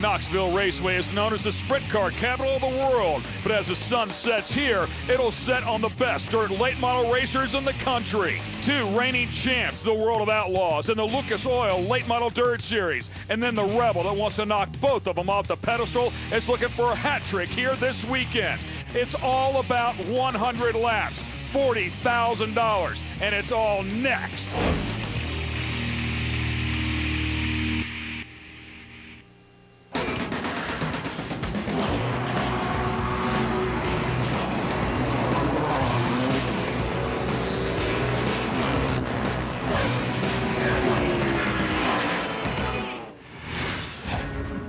Knoxville Raceway is known as the sprint car capital of the world, but as the sun sets here, it'll set on the best dirt late model racers in the country. 2 reigning champs, the World of Outlaws, and the Lucas Oil Late Model Dirt Series. And then the Rebel that wants to knock both of them off the pedestal is looking for a hat trick here this weekend. It's all about 100 laps, $40,000, and it's all next.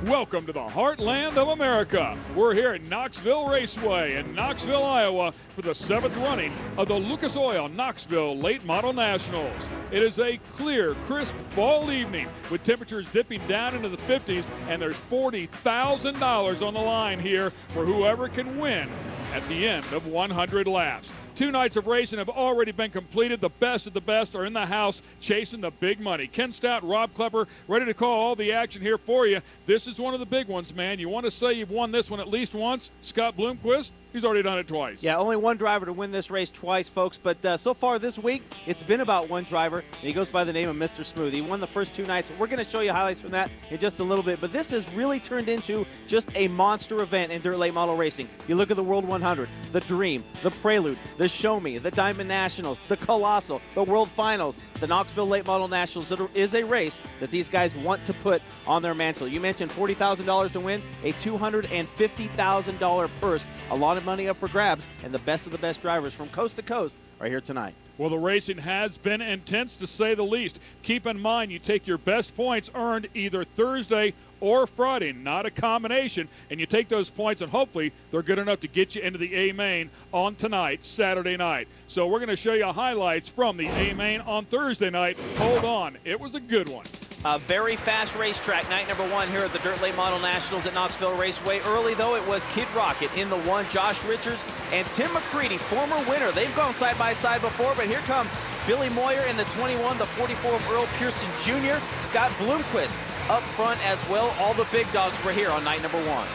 Welcome to the heartland of America. We're here at Knoxville Raceway in Knoxville, Iowa for the 7th running of the Lucas Oil Knoxville Late Model Nationals. It is a clear, crisp fall evening with temperatures dipping down into the 50s, and there's $40,000 on the line here for whoever can win at the end of 100 laps. 2 nights of racing have already been completed. The best of the best are in the house chasing the big money. Ken Stout, Rob Klepper, ready to call all the action here for you. This is one of the big ones, man. You want to say you've won this one at least once? Scott Bloomquist? He's already done it twice. Yeah, only one driver to win this race twice, folks. But so far this week, it's been about one driver, and he goes by the name of Mr. Smooth. He won the first 2 nights. We're going to show you highlights from that in just a little bit. But this has really turned into just a monster event in dirt late model racing. You look at the World 100, the Dream, the Prelude, the Show Me, the Diamond Nationals, the Colossal, the World Finals, the Knoxville Late Model Nationals. It is a race that these guys want to put on their mantle. You mentioned $40,000 to win, a $250,000 purse, a lot of money up for grabs, and the best of the best drivers from coast to coast are here tonight. Well, the racing has been intense, to say the least. Keep in mind, you take your best points earned either Thursday or Friday, not a combination, and you take those points, and hopefully they're good enough to get you into the A-Main on tonight, Saturday night. So we're going to show you highlights from the A-Main on Thursday night. Hold on, it was a good one. A very fast racetrack, night number 1 here at the Dirt Late Model Nationals at Knoxville Raceway. Early, though, it was Kid Rocket in the 1, Josh Richards, and Tim McCready, former winner. They've gone side by side before, but here come Billy Moyer in the 21, the 44 of Earl Pearson Jr., Scott Bloomquist up front as well. All the big dogs were here on night number 1.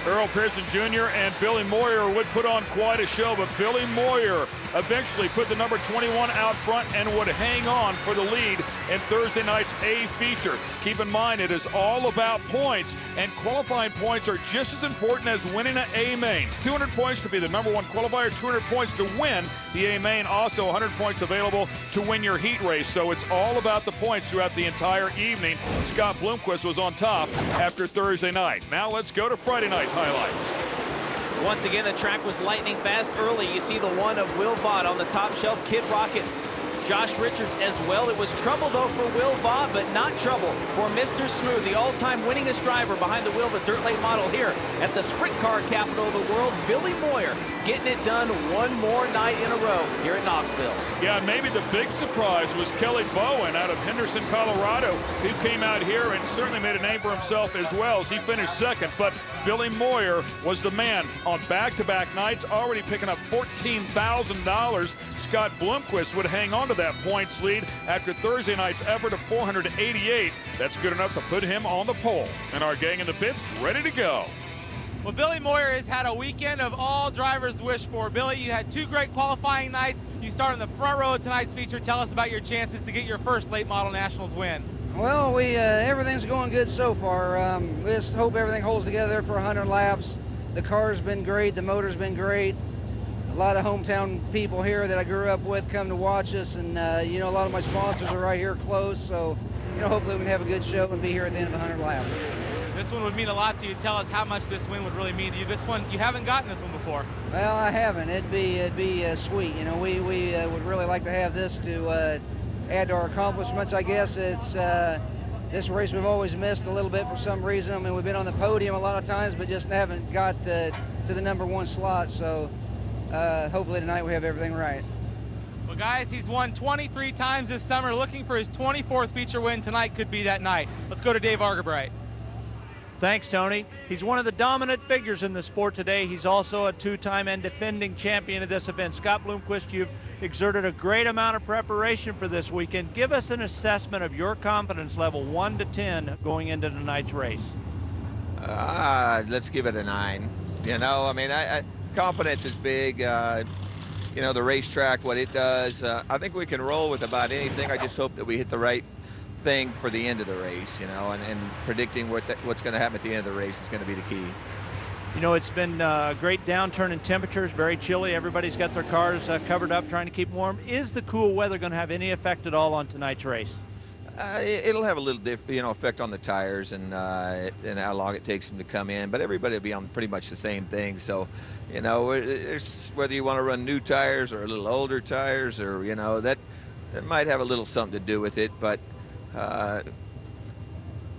Earl Pearson Jr. and Billy Moyer would put on quite a show, but Billy Moyer eventually put the number 21 out front and would hang on for the lead in Thursday night's A feature. Keep in mind, it is all about points, and qualifying points are just as important as winning an A-Main. 200 points to be the number 1 qualifier, 200 points to win the A-Main, also 100 points available to win your heat race. So it's all about the points throughout the entire evening. Scott Bloomquist was on top after Thursday night. Now let's go to Friday night's highlights. Once again, the track was lightning fast early. You see the 1 of Will Vaught on the top shelf, Kid Rocket, Josh Richards as well. It was trouble, though, for Will Vaught, but not trouble for Mr. Smooth, the all-time winningest driver behind the wheel of the dirt late model here at the sprint car capital of the world. Billy Moyer getting it done one more night in a row here at Knoxville. Yeah, maybe the big surprise was Kelly Bowen out of Henderson, Colorado, who came out here and certainly made a name for himself as well as he finished second. But Billy Moyer was the man on back-to-back nights, already picking up $14,000. Scott Bloomquist would hang on to that points lead after Thursday night's effort of 488. That's good enough to put him on the pole. And our gang in the pits ready to go. Well, Billy Moyer has had a weekend of all drivers wish for. Billy, you had 2 great qualifying nights. You start in the front row of tonight's feature. Tell us about your chances to get your first late model nationals win. Well, everything's going good so far. We just hope everything holds together for 100 laps. The car's been great. The motor's been great. A lot of hometown people here that I grew up with come to watch us, and a lot of my sponsors are right here close, so hopefully we can have a good show and be here at the end of 100 laps. This one would mean a lot to you. Tell us how much this win would really mean to you. This one, you haven't gotten this one before. Well, I haven't. It'd be sweet. We would really like to have this to add to our accomplishments. I guess it's this race we've always missed a little bit for some reason. I mean, we've been on the podium a lot of times, but just haven't got to the number 1 slot. So hopefully tonight we have everything right. Well, guys, he's won 23 times this summer. Looking for his 24th feature win. Tonight could be that night. Let's go to Dave Argabright. Thanks, Tony. He's one of the dominant figures in the sport today. He's also a 2-time and defending champion of this event. Scott Bloomquist, you've exerted a great amount of preparation for this weekend. Give us an assessment of your confidence level 1 to 10 going into tonight's race. Let's give it a 9. You know, I mean, confidence is big. You know, the racetrack, what it does. I think we can roll with about anything. I just hope that we hit the right thing for the end of the race, you know, and predicting what's going to happen at the end of the race is going to be the key. You know, it's been a great downturn in temperatures, very chilly. Everybody's got their cars covered up, trying to keep warm. Is the cool weather going to have any effect at all on tonight's race? It'll have a little effect on the tires and how long it takes them to come in, but everybody will be on pretty much the same thing. So, you know, it's whether you want to run new tires or a little older tires, or, you know, that might have a little something to do with it, but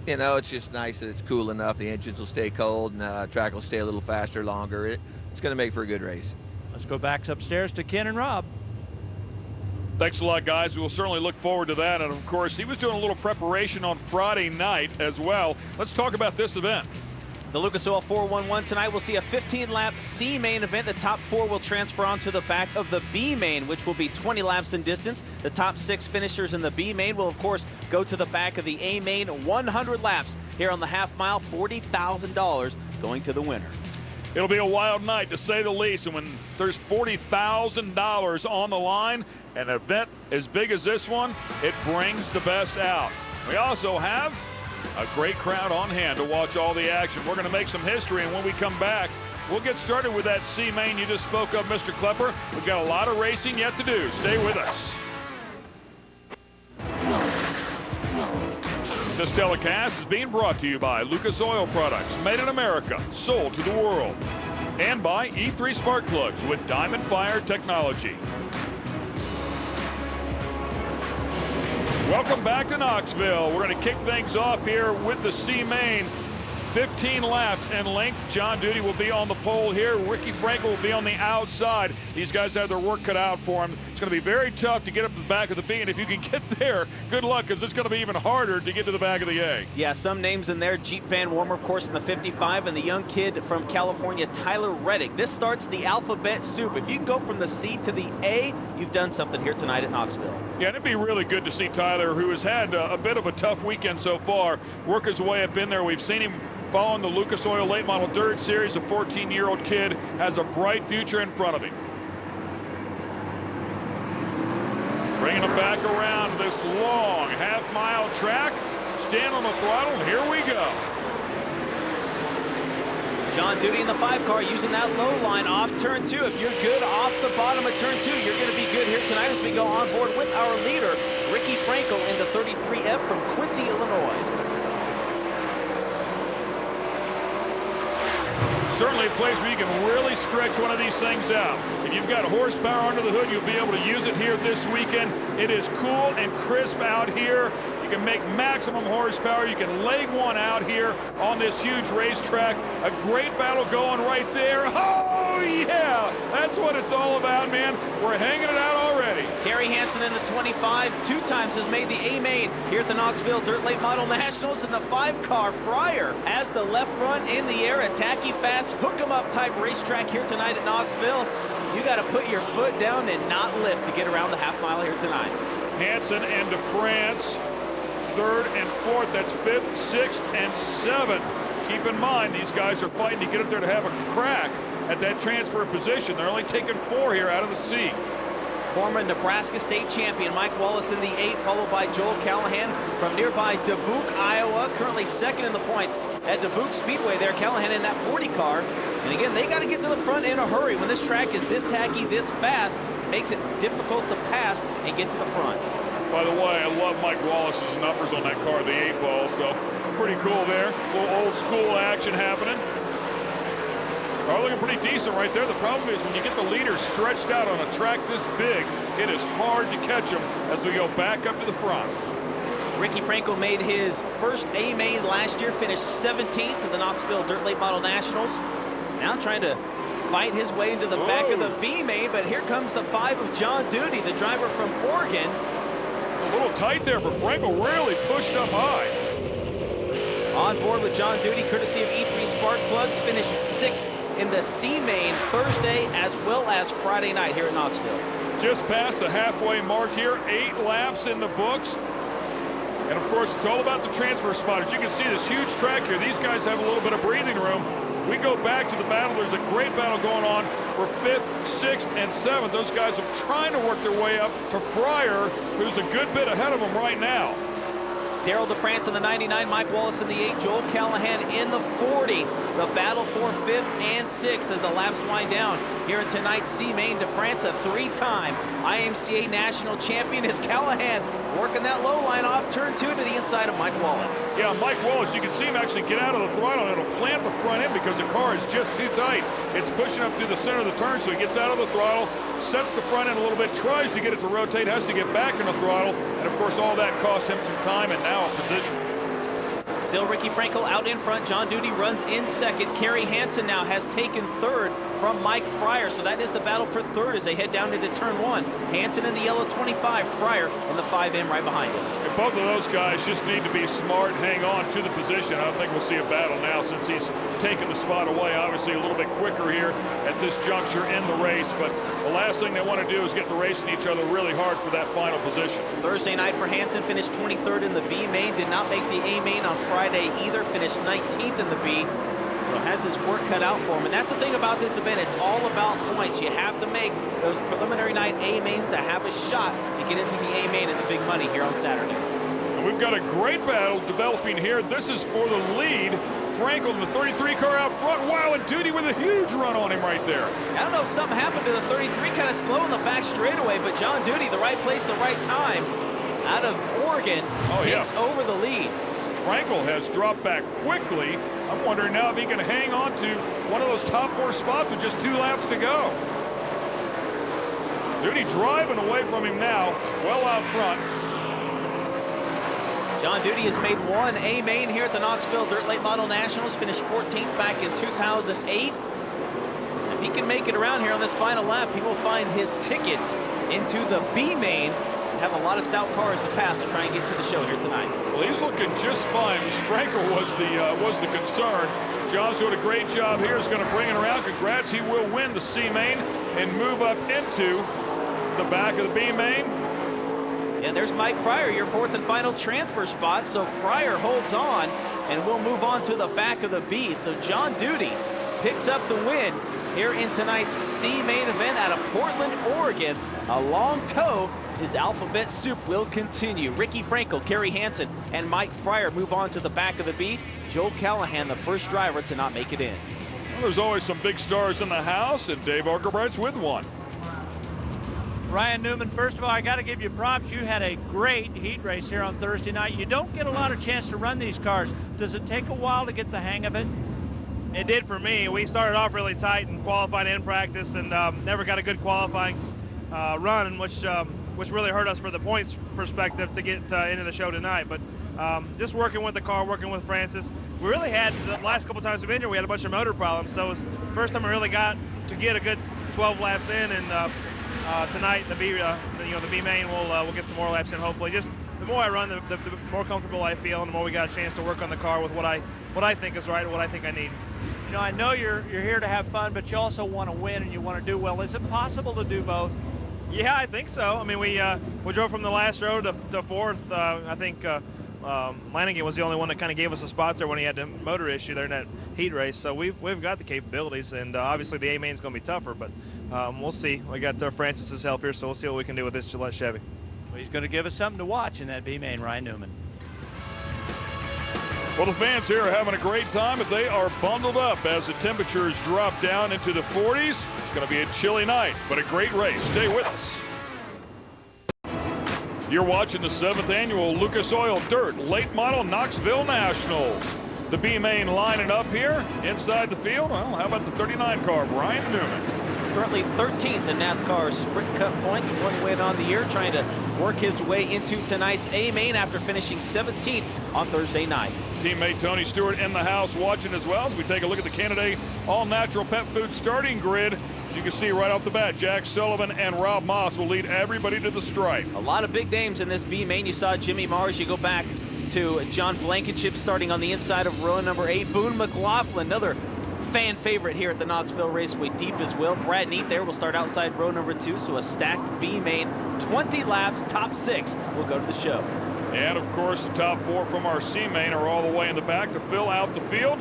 you know, it's just nice that it's cool enough. The engines will stay cold and the track will stay a little faster longer. It's going to make for a good race. Let's go back upstairs to Ken and Rob. Thanks a lot, guys. We'll certainly look forward to that. And, of course, he was doing a little preparation on Friday night as well. Let's talk about this event. The Lucas Oil 411 tonight. We'll see a 15-lap C main event. The top 4 will transfer onto the back of the B main, which will be 20 laps in distance. The top 6 finishers in the B main will, of course, go to the back of the A main. 100 laps here on the half mile. $40,000 going to the winner. It'll be a wild night, to say the least. And when there's $40,000 on the line, an event as big as this one, it brings the best out. We also have a great crowd on hand to watch all the action. We're going to make some history, and when we come back, we'll get started with that C main you just spoke of, Mr. Klepper. We've got a lot of racing yet to do. Stay with us. This telecast is being brought to you by Lucas Oil Products, made in America, sold to the world, and by E3 Spark Plugs with Diamond Fire technology. Welcome back to Knoxville. We're going to kick things off here with the C main. 15 laps in length. John Duty will be on the pole here. Ricky Frankel will be on the outside. These guys have their work cut out for them. It's going to be very tough to get up to the back of the B, and if you can get there, good luck, because it's going to be even harder to get to the back of the A. Yeah, some names in there. Jeep Van Warmer, of course, in the 55, and the young kid from California, Tyler Reddick. This starts the alphabet soup. If you can go from the C to the A, you've done something here tonight at Knoxville. Yeah, and it'd be really good to see Tyler, who has had a bit of a tough weekend so far, work his way up in there. We've seen him following the Lucas Oil Late Model Dirt Series. A 14-year-old kid has a bright future in front of him. Bringing him back around this long half-mile track. Stand on the throttle, and here we go. John Duty in the 5 car using that low line off turn 2. If you're good off the bottom of turn 2, you're going to be good here tonight as we go on board with our leader, Ricky Frankel, in the 33F from Quincy, Illinois. Certainly a place where you can really stretch one of these things out. If you've got horsepower under the hood, you'll be able to use it here this weekend. It is cool and crisp out here. You can make maximum horsepower. You can leg one out here on this huge racetrack. A great battle going right there. Oh, yeah! That's what it's all about, man. We're hanging it out already. Kerry Hansen in the 25, 2 times has made the A-main here at the Knoxville Dirt Late Model Nationals. In the 5 car, Fryer has the left front in the air, a tacky fast, hook 'em up type racetrack here tonight at Knoxville. You got to put your foot down and not lift to get around the half mile here tonight. Hansen and DeFrance, 3rd and 4th. That's 5th, 6th, and 7th. Keep in mind, these guys are fighting to get up there to have a crack at that transfer position. They're only taking 4 here out of the C. Former Nebraska State champion Mike Wallace in the 8, followed by Joel Callahan from nearby Dubuque, Iowa. Currently 2nd in the points at Dubuque Speedway there. Callahan in that 40 car. And again, they got to get to the front in a hurry. When this track is this tacky, this fast, it makes it difficult to pass and get to the front. By the way, I love Mike Wallace's numbers on that car, the 8 ball, so pretty cool there. A little old school action happening. Are looking pretty decent right there. The problem is when you get the leaders stretched out on a track this big, it is hard to catch them as we go back up to the front. Ricky Frankel made his first A-main last year, finished 17th at the Knoxville Dirt Late Model Nationals. Now trying to fight his way into the back of the B-main, but here comes the 5 of John Duty, the driver from Oregon. A little tight there, but Frankel really pushed up high. On board with John Duty, courtesy of E3 Spark Plugs, finished 6th in the C-main Thursday as well as Friday night here at Knoxville. Just past the halfway mark here, 8 laps in the books. And of course, it's all about the transfer spot. As you can see, this huge track here, these guys have a little bit of breathing room. We go back to the battle. There's a great battle going on for 5th, 6th, and 7th. Those guys are trying to work their way up to Fryer, who's a good bit ahead of them right now. Daryl DeFrance in the 99, Mike Wallace in the 8, Joel Callahan in the 40. The battle for 5th and 6th as the laps wind down here in tonight's C-Main. DeFrance, a 3-time IMCA national champion, as Callahan working that low line off turn 2 to the inside of Mike Wallace. Yeah, Mike Wallace, you can see him actually get out of the throttle, and it'll plant the front end because the car is just too tight. It's pushing up through the center of the turn, so he gets out of the throttle, sets the front end a little bit, tries to get it to rotate, has to get back in the throttle, and of course all that cost him some time and now a position. Still Ricky Frankel out in front. John Duty runs in second. Kerry Hansen now has taken third from Mike Fryer. So that is the battle for third as they head down into turn 1. Hansen in the yellow 25, Fryer in the 5M right behind him. And both of those guys just need to be smart and hang on to the position. I don't think we'll see a battle now since he's taken the spot away. Obviously a little bit quicker here at this juncture in the race, but the last thing they want to do is get the racing each other really hard for that final position. Thursday night for Hansen, finished 23rd in the B main, did not make the A main on Friday either, finished 19th in the B. So has his work cut out for him. And that's the thing about this event. It's all about points. You have to make those preliminary night A mains to have a shot to get into the A main and the big money here on Saturday. And we've got a great battle developing here. This is for the lead. Frankel in the 33 car out front. Wow, and Duty with a huge run on him right there. I don't know if something happened to the 33, kind of slow in the back straightaway, but John Duty, the right place, the right time, out of Oregon, takes over the lead. Frankel has dropped back quickly. I'm wondering now if he can hang on to one of those top 4 spots with just 2 laps to go. Duty driving away from him now, well out front. John Duty has made one A main here at the Knoxville Dirt Late Model Nationals, finished 14th back in 2008. If he can make it around here on this final lap, he will find his ticket into the B main. Have a lot of stout cars to pass to try and get to the show here tonight. Well, he's looking just fine. Frankel was the concern. John's doing a great job here. He's going to bring it around. Congrats, he will win the C main and move up into the back of the B main. And there's Mike Fryer, your 4th and final transfer spot. So Fryer holds on, and we'll move on to the back of the B. So John Duty picks up the win here in tonight's C main event out of Portland, Oregon. A long tow. His alphabet soup will continue. Ricky Frankel, Kerry Hansen, and Mike Fryer move on to the back of the B. Joel Callahan, the first driver to not make it in. Well, there's always some big stars in the house, and Dave Argerbright's with one. Ryan Newman, first of all, I got to give you props. You had a great heat race here on Thursday night. You don't get a lot of chance to run these cars. Does it take a while to get the hang of it? It did for me. We started off really tight in qualifying and practice, and never got a good qualifying run, which really hurt us for the points perspective to get into the show tonight. But just working with the car, working with Francis, we really had, the last couple times we've been here, we had a bunch of motor problems. So it was the first time we really got to get a good 12 laps in, and tonight the B main we'll get some more laps in hopefully. Just the more I run, the more comfortable I feel, and the more we got a chance to work on the car with what I think is right and what I think I need. You know, I know you're here to have fun, but you also want to win and you want to do well. Is it possible to do both? Yeah, I think so. I mean, we drove from the last row to 4th. I think Lanigan was the only one that kind of gave us a spot there when he had the motor issue there in that heat race. So we've got the capabilities, and obviously the A main's going to be tougher, but we'll see. We got Francis's help here, so we'll see what we can do with this Gillette Chevy. Well, he's going to give us something to watch in that B main, Ryan Newman. Well, the fans here are having a great time, but they are bundled up as the temperatures drop down into the 40s. It's going to be a chilly night, but a great race. Stay with us. You're watching the 7th annual Lucas Oil Dirt Late Model Knoxville Nationals. The B main lining up here inside the field. Well, how about the 39 car, Brian Newman? Currently 13th in NASCAR Sprint Cup points, 1 win on the year, trying to work his way into tonight's A main after finishing 17th on Thursday night. Teammate Tony Stewart in the house watching as well as we take a look at the Candidate all-natural pet food starting grid. As you can see right off the bat, Jack Sullivan and Rob Moss will lead everybody to the stripe. A lot of big names in this B main. You saw Jimmy Mars. You go back to John Blankenship starting on the inside of row number 8. Boone McLaughlin, another fan favorite here at the Knoxville Raceway, deep as well. Brad Neat there will start outside row number 2, so a stacked B main. 20 laps, top 6 will go to the show. And, of course, the top 4 from our C main are all the way in the back to fill out the field.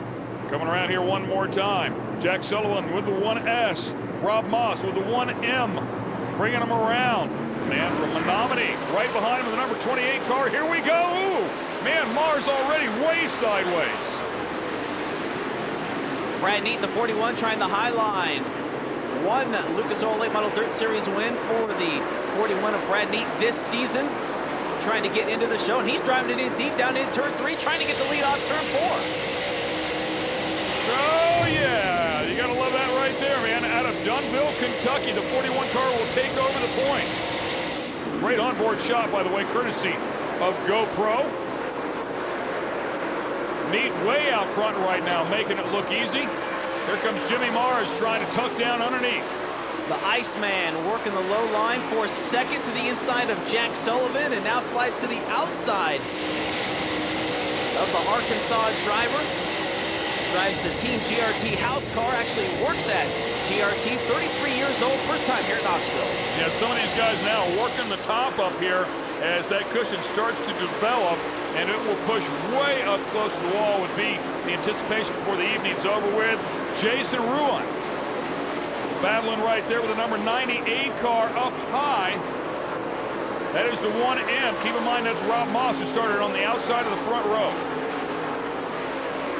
Coming around here one more time. Jack Sullivan with the 1S. Rob Moss with the 1M. Bringing them around. Man from Menominee right behind him in the number 28 car. Here we go. Ooh, man, Mars already way sideways. Brad Neat in the 41 trying the high line. One Lucas Oil Late Model Dirt Series win for the 41 of Brad Neat this season. Trying to get into the show, and he's driving it in deep down in turn 3, trying to get the lead off turn 4. Oh, yeah. You got to love that right there, man. Out of Dunville, Kentucky, the 41 car will take over the point. Great onboard shot, by the way, courtesy of GoPro. Neat way out front right now, making it look easy. Here comes Jimmy Mars trying to tuck down underneath. The Iceman working the low line for second to the inside of Jack Sullivan, and now slides to the outside of the Arkansas driver. Drives the Team GRT house car, actually works at GRT, 33 years old, first time here at Knoxville. Yeah, some of these guys now working the top up here as that cushion starts to develop, and it will push way up close to the wall would be the anticipation before the evening's over with. Jason Ruan battling right there with the number 98 car up high. That is the 1M. Keep in mind that's Rob Moss who started on the outside of the front row.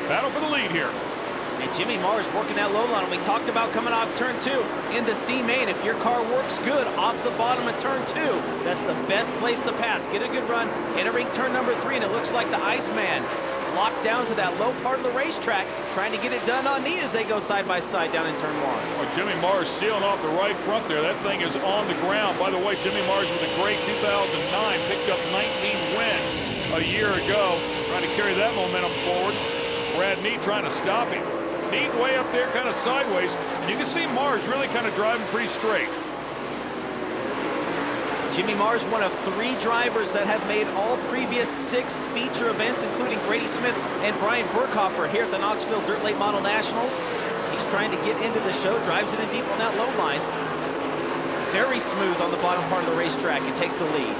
Battle for the lead here. And Jimmy Mars working that low line. We talked about coming off turn 2 in the C main. If your car works good off the bottom of turn 2, that's the best place to pass. Get a good run, entering turn number 3, and it looks like the Iceman locked down to that low part of the racetrack, trying to get it done on Neat as they go side by side down in turn 1. Oh, Jimmy Mars sealing off the right front there. That thing is on the ground. By the way, Jimmy Mars with a great 2009, picked up 19 wins a year ago, trying to carry that momentum forward. Brad Neat trying to stop him. Neat way up there, kind of sideways. And you can see Mars really kind of driving pretty straight. Jimmy Mars, one of 3 drivers that have made all previous 6 feature events, including Grady Smith and Brian Burkhofer here at the Knoxville Dirt Late Model Nationals. He's trying to get into the show, drives it in deep on that low line. Very smooth on the bottom part of the racetrack and takes the lead.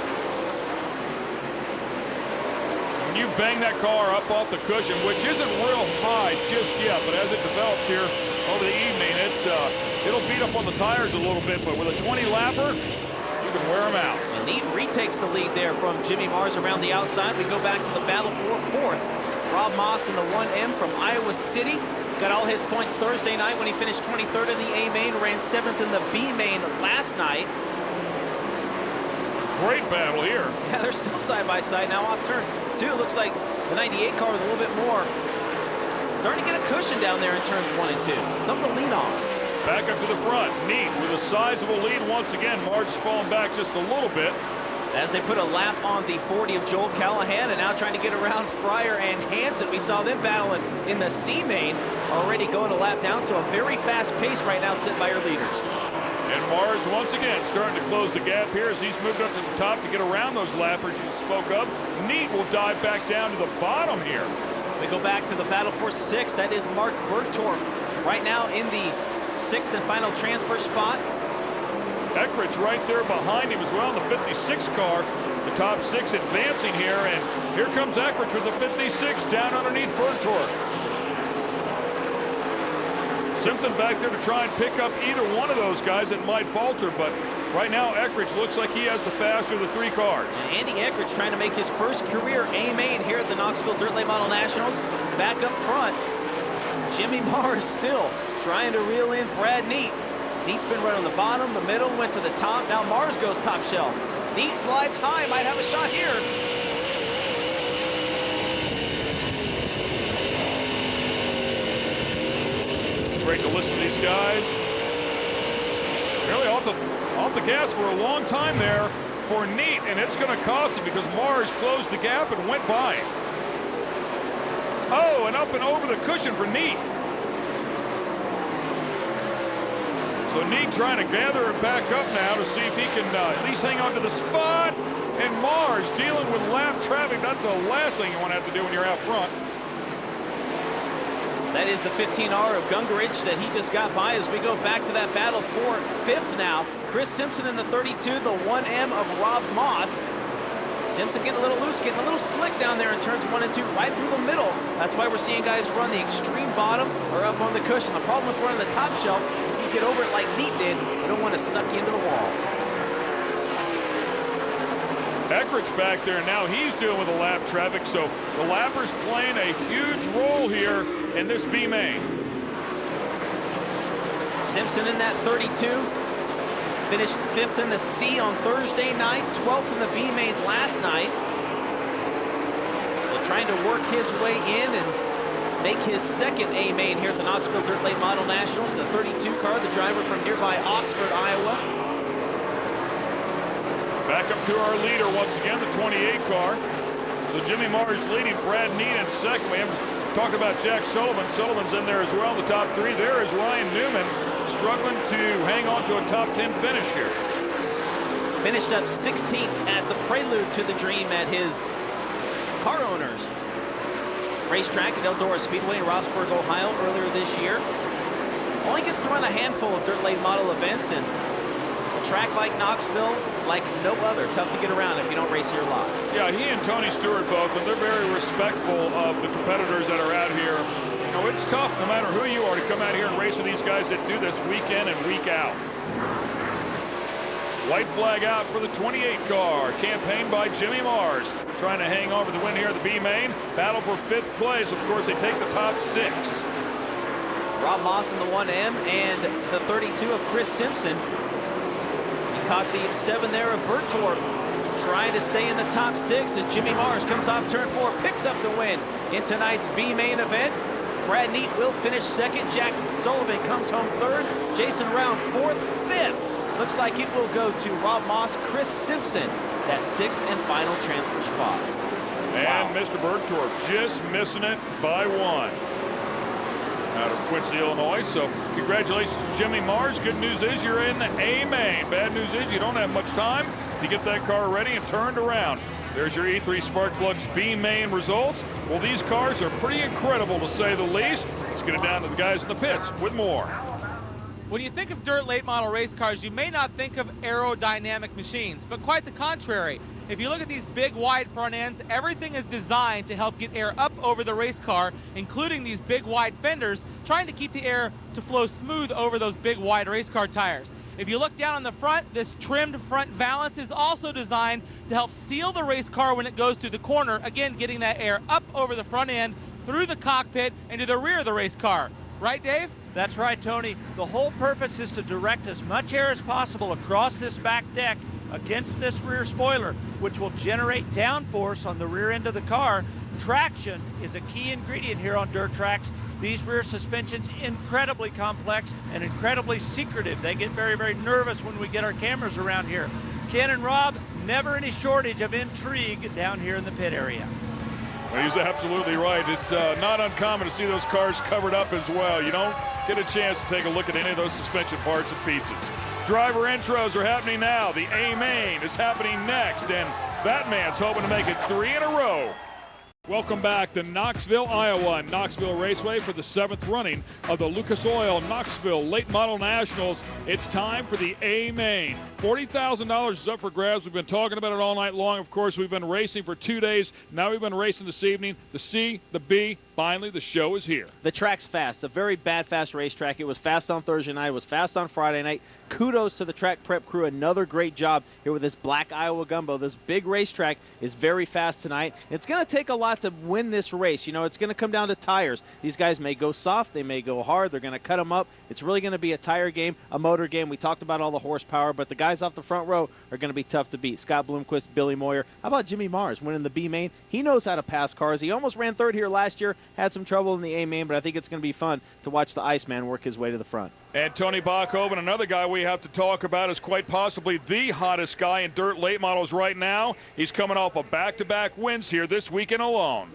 When you bang that car up off the cushion, which isn't real high just yet, but as it develops here over the evening, it'll beat up on the tires a little bit, but with a 20-lapper, you can wear them out. And Neat retakes the lead there from Jimmy Mars around the outside. We go back to the battle for 4th. Rob Moss in the 1M from Iowa City. Got all his points Thursday night when he finished 23rd in the A main, ran 7th in the B main last night. Great battle here. Yeah, they're still side by side now off turn 2. Looks like the 98 car with a little bit more. Starting to get a cushion down there in turns 1 and 2. Something to lean on. Back up to the front. Neat with a sizable lead once again. Mars falling back just a little bit. As they put a lap on the 40 of Joel Callahan, and now trying to get around Fryer and Hansen. We saw them battling in the C main, already going a lap down, so a very fast pace right now set by our leaders. And Mars once again starting to close the gap here as he's moved up to the top to get around those lappers you spoke of. Neat will dive back down to the bottom here. We go back to the battle for 6th. That is Mark Bergtorf right now in the 6th and final transfer spot. Eckrich right there behind him as well in the 56 car. The top 6 advancing here, and here comes Eckrich with the 56 down underneath Bergtorf. Simpson back there to try and pick up either one of those guys that might falter, but right now Eckrich looks like he has the faster of the 3 cars. Andy Eckrich trying to make his first career A main here at the Knoxville Dirt Late Model Nationals. Back up front, Jimmy Mars still trying to reel in Brad Neat. Neat's been right on the bottom, the middle, went to the top. Now Mars goes top shelf. Neat slides high, might have a shot here. Great to listen to these guys. Really off the gas for a long time there for Neat, and it's going to cost him because Mars closed the gap and went by him. Oh, and up and over the cushion for Neat. So Neat trying to gather it back up now to see if he can at least hang on to the spot. And Mars dealing with lap traffic. That's the last thing you want to have to do when you're out front. That is the 15R of Gungerich that he just got by as we go back to that battle for 5th now. Chris Simpson in the 32, the 1M of Rob Moss. Simpson getting a little loose, getting a little slick down there in turns 1 and 2, right through the middle. That's why we're seeing guys run the extreme bottom or up on the cushion. The problem with running the top shelf, if you get over it like Neat did, you don't want to suck you into the wall. Eckert's back there, and now he's dealing with the lap traffic, so the lapper's playing a huge role here in this B main. Simpson in that 32. Finished 5th in the C on Thursday night, 12th in the B main last night. So trying to work his way in and make his second A main here at the Knoxville Dirt Late Model Nationals. The 32 car, the driver from nearby Oxford, Iowa. Back up to our leader once again, the 28 car. So Jimmy Mars leading, Brad Neat in second. We haven't talked about Jack Sullivan. Sullivan's in there as well. The top 3 there is Ryan Newman, struggling to hang on to a top 10 finish here. Finished up 16th at the prelude to the dream at his car owner's racetrack at Eldora Speedway in Rossburg, Ohio earlier this year. Only gets to run a handful of dirt late model events, and a track like Knoxville, like no other, tough to get around if you don't race your lot. Yeah, he and Tony Stewart both, and they're very respectful of the competitors that are out here. You know, it's tough, no matter who you are, to come out here and race with these guys that do this week in and week out. White flag out for the 28 car, campaigned by Jimmy Mars, trying to hang on for the win here at the B main. Battle for 5th place. Of course, they take the top 6. Rob Moss in the 1M and the 32 of Chris Simpson. He caught the 7 there of Bertorf, trying to stay in the top 6 as Jimmy Mars comes off turn 4, picks up the win in tonight's B main event. Brad Neat will finish 2nd. Jack Sullivan comes home 3rd. Jason Round 4th. 5th. Looks like it will go to Rob Moss, Chris Simpson, that 6th and final transfer spot. And Mr. Bergtorp just missing it by 1 out of Quincy, Illinois. So congratulations to Jimmy Mars. Good news is you're in the A main. Bad news is you don't have much time to get that car ready and turned around. There's your E3 Spark Plugs B main results. Well, these cars are pretty incredible, to say the least. Let's get it down to the guys in the pits with more. When you think of dirt late model race cars, you may not think of aerodynamic machines, but quite the contrary. If you look at these big wide front ends, everything is designed to help get air up over the race car, including these big wide fenders, trying to keep the air to flow smooth over those big wide race car tires. If you look down on the front, this trimmed front valance is also designed to help seal the race car when it goes through the corner, again getting that air up over the front end, through the cockpit, and to the rear of the race car. Right, Dave? That's right, Tony. The whole purpose is to direct as much air as possible across this back deck against this rear spoiler, which will generate downforce on the rear end of the car. Traction is a key ingredient here on dirt tracks. These rear suspensions, incredibly complex and incredibly secretive. They get very, very nervous when we get our cameras around here. Ken and Rob, never any shortage of intrigue down here in the pit area. Well, he's absolutely right. It's not uncommon to see those cars covered up as well. You don't get a chance to take a look at any of those suspension parts and pieces. Driver intros are happening now. The A main is happening next, and Batman's hoping to make it 3 in a row. Welcome back to Knoxville, Iowa, and Knoxville Raceway for the 7th running of the Lucas Oil Knoxville Late Model Nationals. It's time for the A main. $40,000 is up for grabs. We've been talking about it all night long. Of course, we've been racing for 2 days. Now we've been racing this evening. The C, the B, finally the show is here. The track's fast. A very bad fast racetrack. It was fast on Thursday night. It was fast on Friday night. Kudos to the track prep crew. Another great job here with this black Iowa gumbo. This big racetrack is very fast tonight. It's going to take a lot to win this race. You know, it's going to come down to tires. These guys may go soft. They may go hard. They're going to cut them up. It's really going to be a tire game, a motor game. We talked about all the horsepower, but the guys off the front row are going to be tough to beat. Scott Bloomquist, Billy Moyer. How about Jimmy Mars winning the B main? He knows how to pass cars. He almost ran 3rd here last year, had some trouble in the A main, but I think it's going to be fun to watch the Iceman work his way to the front. And Tony Bachhoven, another guy we have to talk about, is quite possibly the hottest guy in dirt late models right now. He's coming off of back-to-back wins here this weekend alone.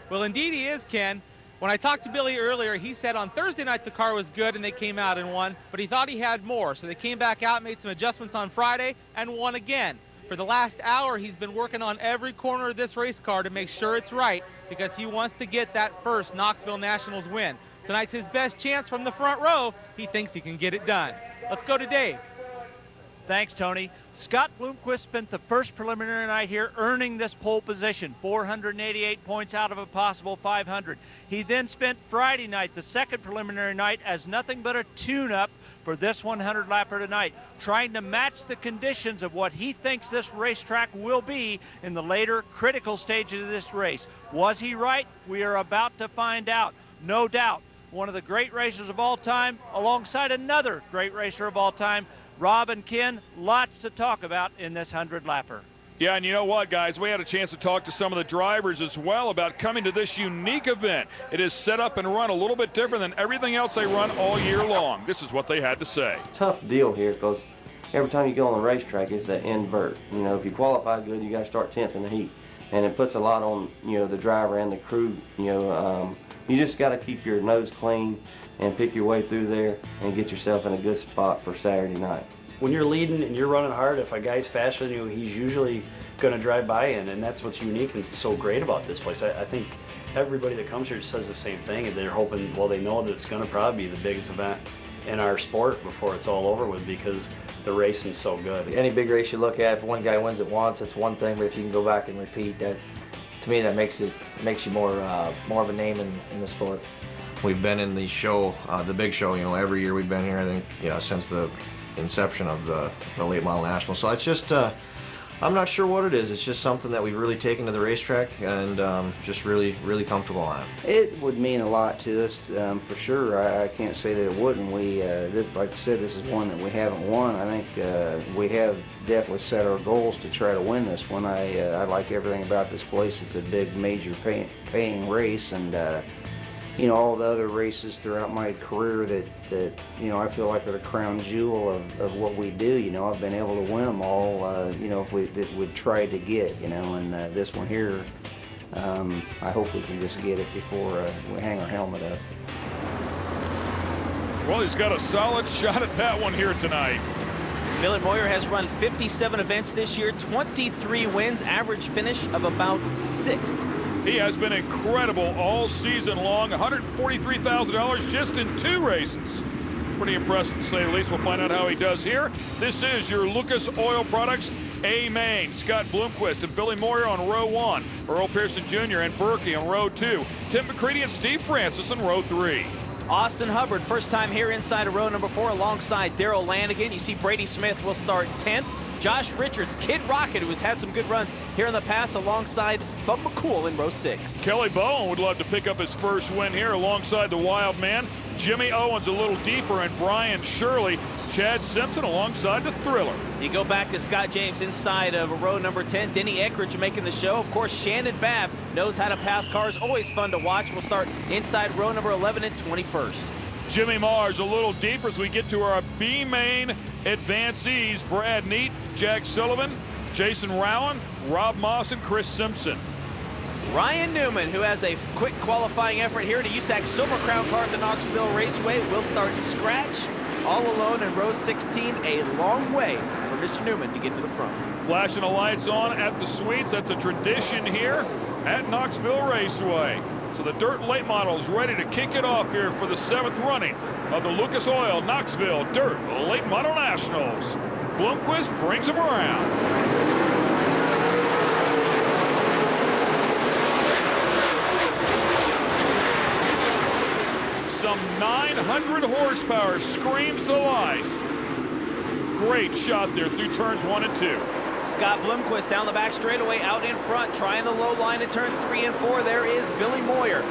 Well, indeed he is, Ken. When I talked to Billy earlier, he said on Thursday night the car was good and they came out and won, but he thought he had more. So they came back out, made some adjustments on Friday, and won again. For the last hour, he's been working on every corner of this race car to make sure it's right, because he wants to get that first Knoxville Nationals win. Tonight's his best chance from the front row. He thinks he can get it done. Let's go to Dave. Thanks, Tony. Scott Bloomquist spent the first preliminary night here earning this pole position, 488 points out of a possible 500. He then spent Friday night, the second preliminary night, as nothing but a tune-up for this 100-lapper tonight, trying to match the conditions of what he thinks this racetrack will be in the later critical stages of this race. Was he right? We are about to find out. No doubt, one of the great racers of all time, alongside another great racer of all time, Rob and Ken, lots to talk about in this 100-lapper. Yeah, and you know what, guys? We had a chance to talk to some of the drivers as well about coming to this unique event. It is set up and run a little bit different than everything else they run all year long. This is what they had to say. Tough deal here because every time you go on the racetrack, it's that invert. You know, if you qualify good, you got to start 10th in the heat. And it puts a lot on, you know, the driver and the crew. You know, you just got to keep your nose clean and pick your way through there and get yourself in a good spot for Saturday night. When you're leading and you're running hard, if a guy's faster than you, he's usually going to drive by in, and that's what's unique and so great about this place. I think everybody that comes here says the same thing, and they're hoping, well, they know that it's going to probably be the biggest event in our sport before it's all over with, because the racing's so good. Any big race you look at, if one guy wins it once, that's one thing, but if you can go back and repeat, that, to me, that makes you more of a name in the sport. We've been in the show, the big show, you know, every year we've been here, I think, you know, since the inception of the late model national. So it's just, I'm not sure what it is. It's just something that we've really taken to the racetrack and just really comfortable on it. It would mean a lot to us, for sure. I can't say that it wouldn't. We, like I said, this is one that we haven't won. I think we have definitely set our goals to try to win this one. I like everything about this place. It's a big, major paying race, and you know, all the other races throughout my career that you know, I feel like are the crown jewel of what we do. You know, I've been able to win them all, you know, if we'd tried to get, you know, and this one here, I hope we can just get it before we hang our helmet up. Well, he's got a solid shot at that one here tonight. Billy Moyer has run 57 events this year, 23 wins, average finish of about 6th. He has been incredible all season long, $143,000 just in 2 races. Pretty impressive to say the least. We'll find out how he does here. This is your Lucas Oil Products A main. Scott Bloomquist and Billy Moyer on row 1. Earl Pearson Jr. and Berkey on row 2. Tim McCready and Steve Francis on row 3. Austin Hubbard, first time here inside of row number 4 alongside Darrell Lanigan. You see Brady Smith will start 10th. Josh Richards, Kid Rocket, who has had some good runs here in the past, alongside Bub McCool in row 6. Kelly Bowen would love to pick up his first win here alongside the Wild Man. Jimmy Owens a little deeper, and Brian Shirley. Chad Simpson alongside the Thriller. You go back to Scott James inside of row number 10. Denny Eckridge making the show. Of course, Shannon Babb knows how to pass cars. Always fun to watch. We'll start inside row number 11 and 21st. Jimmy Mars a little deeper as we get to our B main advancees. Brad Neat, Jack Sullivan, Jason Rowan, Rob Moss, and Chris Simpson. Ryan Newman, who has a quick qualifying effort here to USAC Silver Crown car at the Knoxville Raceway, will start scratch all alone in row 16. A long way for Mr. Newman to get to the front. Flashing the lights on at the suites. That's a tradition here at Knoxville Raceway. So the Dirt Late Model is ready to kick it off here for the 7th running of the Lucas Oil Knoxville Dirt Late Model Nationals. Bloomquist brings them around. Some 900 horsepower screams to life. Great shot there through turns 1 and 2. Scott Bloomquist down the back straightaway, out in front, trying the low line in turns 3 and 4. There is Billy Moyer.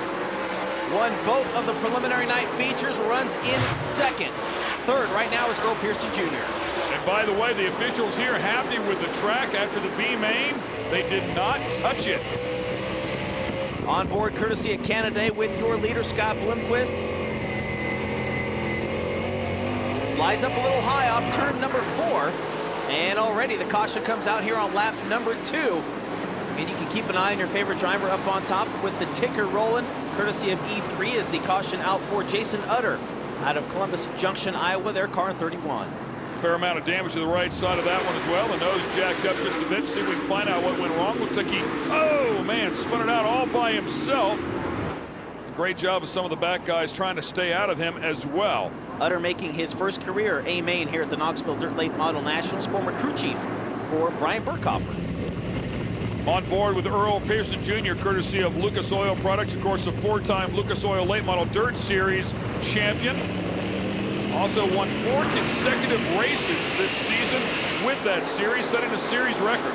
Won both of the preliminary night features, runs in 2nd. 3rd right now is Earl Pearson Jr. And by the way, the officials here happy with the track after the B main. They did not touch it. On board courtesy of Canada with your leader, Scott Bloomquist. Slides up a little high off turn number 4. And already the caution comes out here on lap number 2. And you can keep an eye on your favorite driver up on top with the ticker rolling. Courtesy of E3 is the caution out for Jason Utter out of Columbus Junction, Iowa, their car in 31. Fair amount of damage to the right side of that one as well. The nose jacked up just a bit. See if we can find out what went wrong. Looks like he, oh man, spun it out all by himself. great job of some of the back guys trying to stay out of him as well. Utter making his first career A-main here at the Knoxville Dirt Late Model Nationals, former crew chief for Brian Burkhofer. On board with Earl Pearson Jr., courtesy of Lucas Oil Products, of course, a 4-time Lucas Oil Late Model Dirt Series champion. Also won 4 consecutive races this season with that series, setting a series record.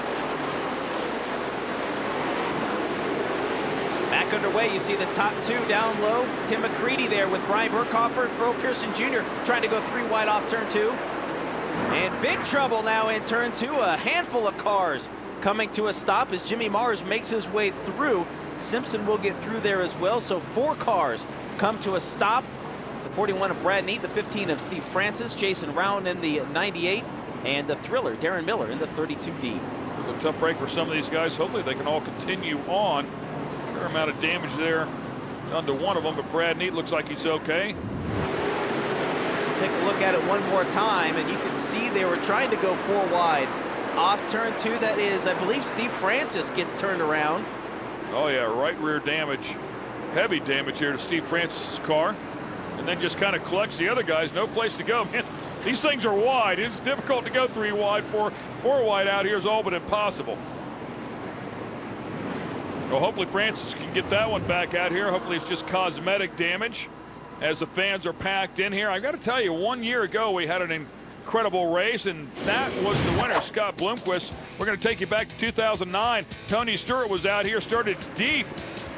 Back underway, you see the top 2 down low. Tim McCready there with Brian Burkhofer. Earl Pearson Jr. trying to go 3 wide off turn 2. And big trouble now in turn 2. A handful of cars coming to a stop as Jimmy Mars makes his way through. Simpson will get through there as well. So 4 cars come to a stop. The 41 of Brad Neat, the 15 of Steve Francis, Jason Round in the 98, and the Thriller, Darren Miller, in the 32D. It was a tough break for some of these guys. Hopefully they can all continue on. Fair amount of damage there done to one of them, but Brad Neat looks like he's okay. Take a look at it one more time, and you can see they were trying to go 4 wide. Off turn 2, that is, I believe Steve Francis gets turned around. Oh yeah, right rear damage. Heavy damage here to Steve Francis' car. And then just kind of collects the other guys. No place to go. Man, these things are wide. It's difficult to go 3 wide. 4 wide out here is all but impossible. Well, hopefully Francis can get that one back out here. Hopefully it's just cosmetic damage as the fans are packed in here. I've got to tell you, 1 year ago we had an incredible race, and that was the winner, Scott Bloomquist. We're going to take you back to 2009. Tony Stewart was out here, started deep.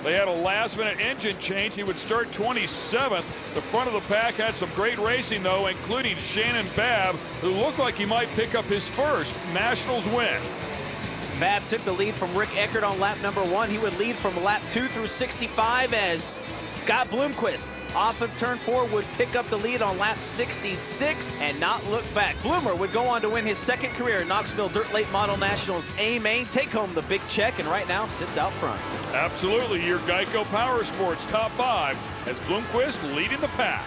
They had a last-minute engine change. He would start 27th. The front of the pack had some great racing, though, including Shannon Babb, who looked like he might pick up his first Nationals win. Babb took the lead from Rick Eckert on lap number 1. He would lead from lap 2 through 65 as Scott Bloomquist off of turn 4 would pick up the lead on lap 66 and not look back. Bloomer would go on to win his 2nd career Knoxville Dirt Late Model Nationals A-main, take home the big check, and right now sits out front. Absolutely, your Geico Power Sports top 5 as Bloomquist leading the pack.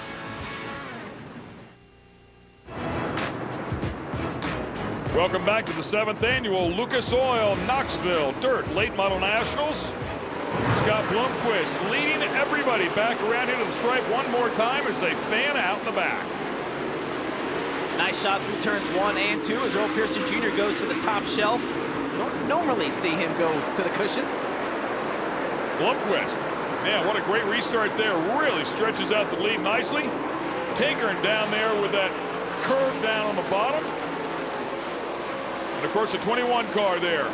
Welcome back to the 7th annual Lucas Oil Knoxville Dirt Late Model Nationals. Scott Bloomquist leading everybody back around into the stripe one more time as they fan out in the back. Nice shot through turns 1 and 2 as Earl Pearson Jr. goes to the top shelf. Don't normally see him go to the cushion. Bloomquist, man, what a great restart there. Really stretches out the lead nicely. Tinkering down there with that curve down on the bottom. And of course the 21 car there.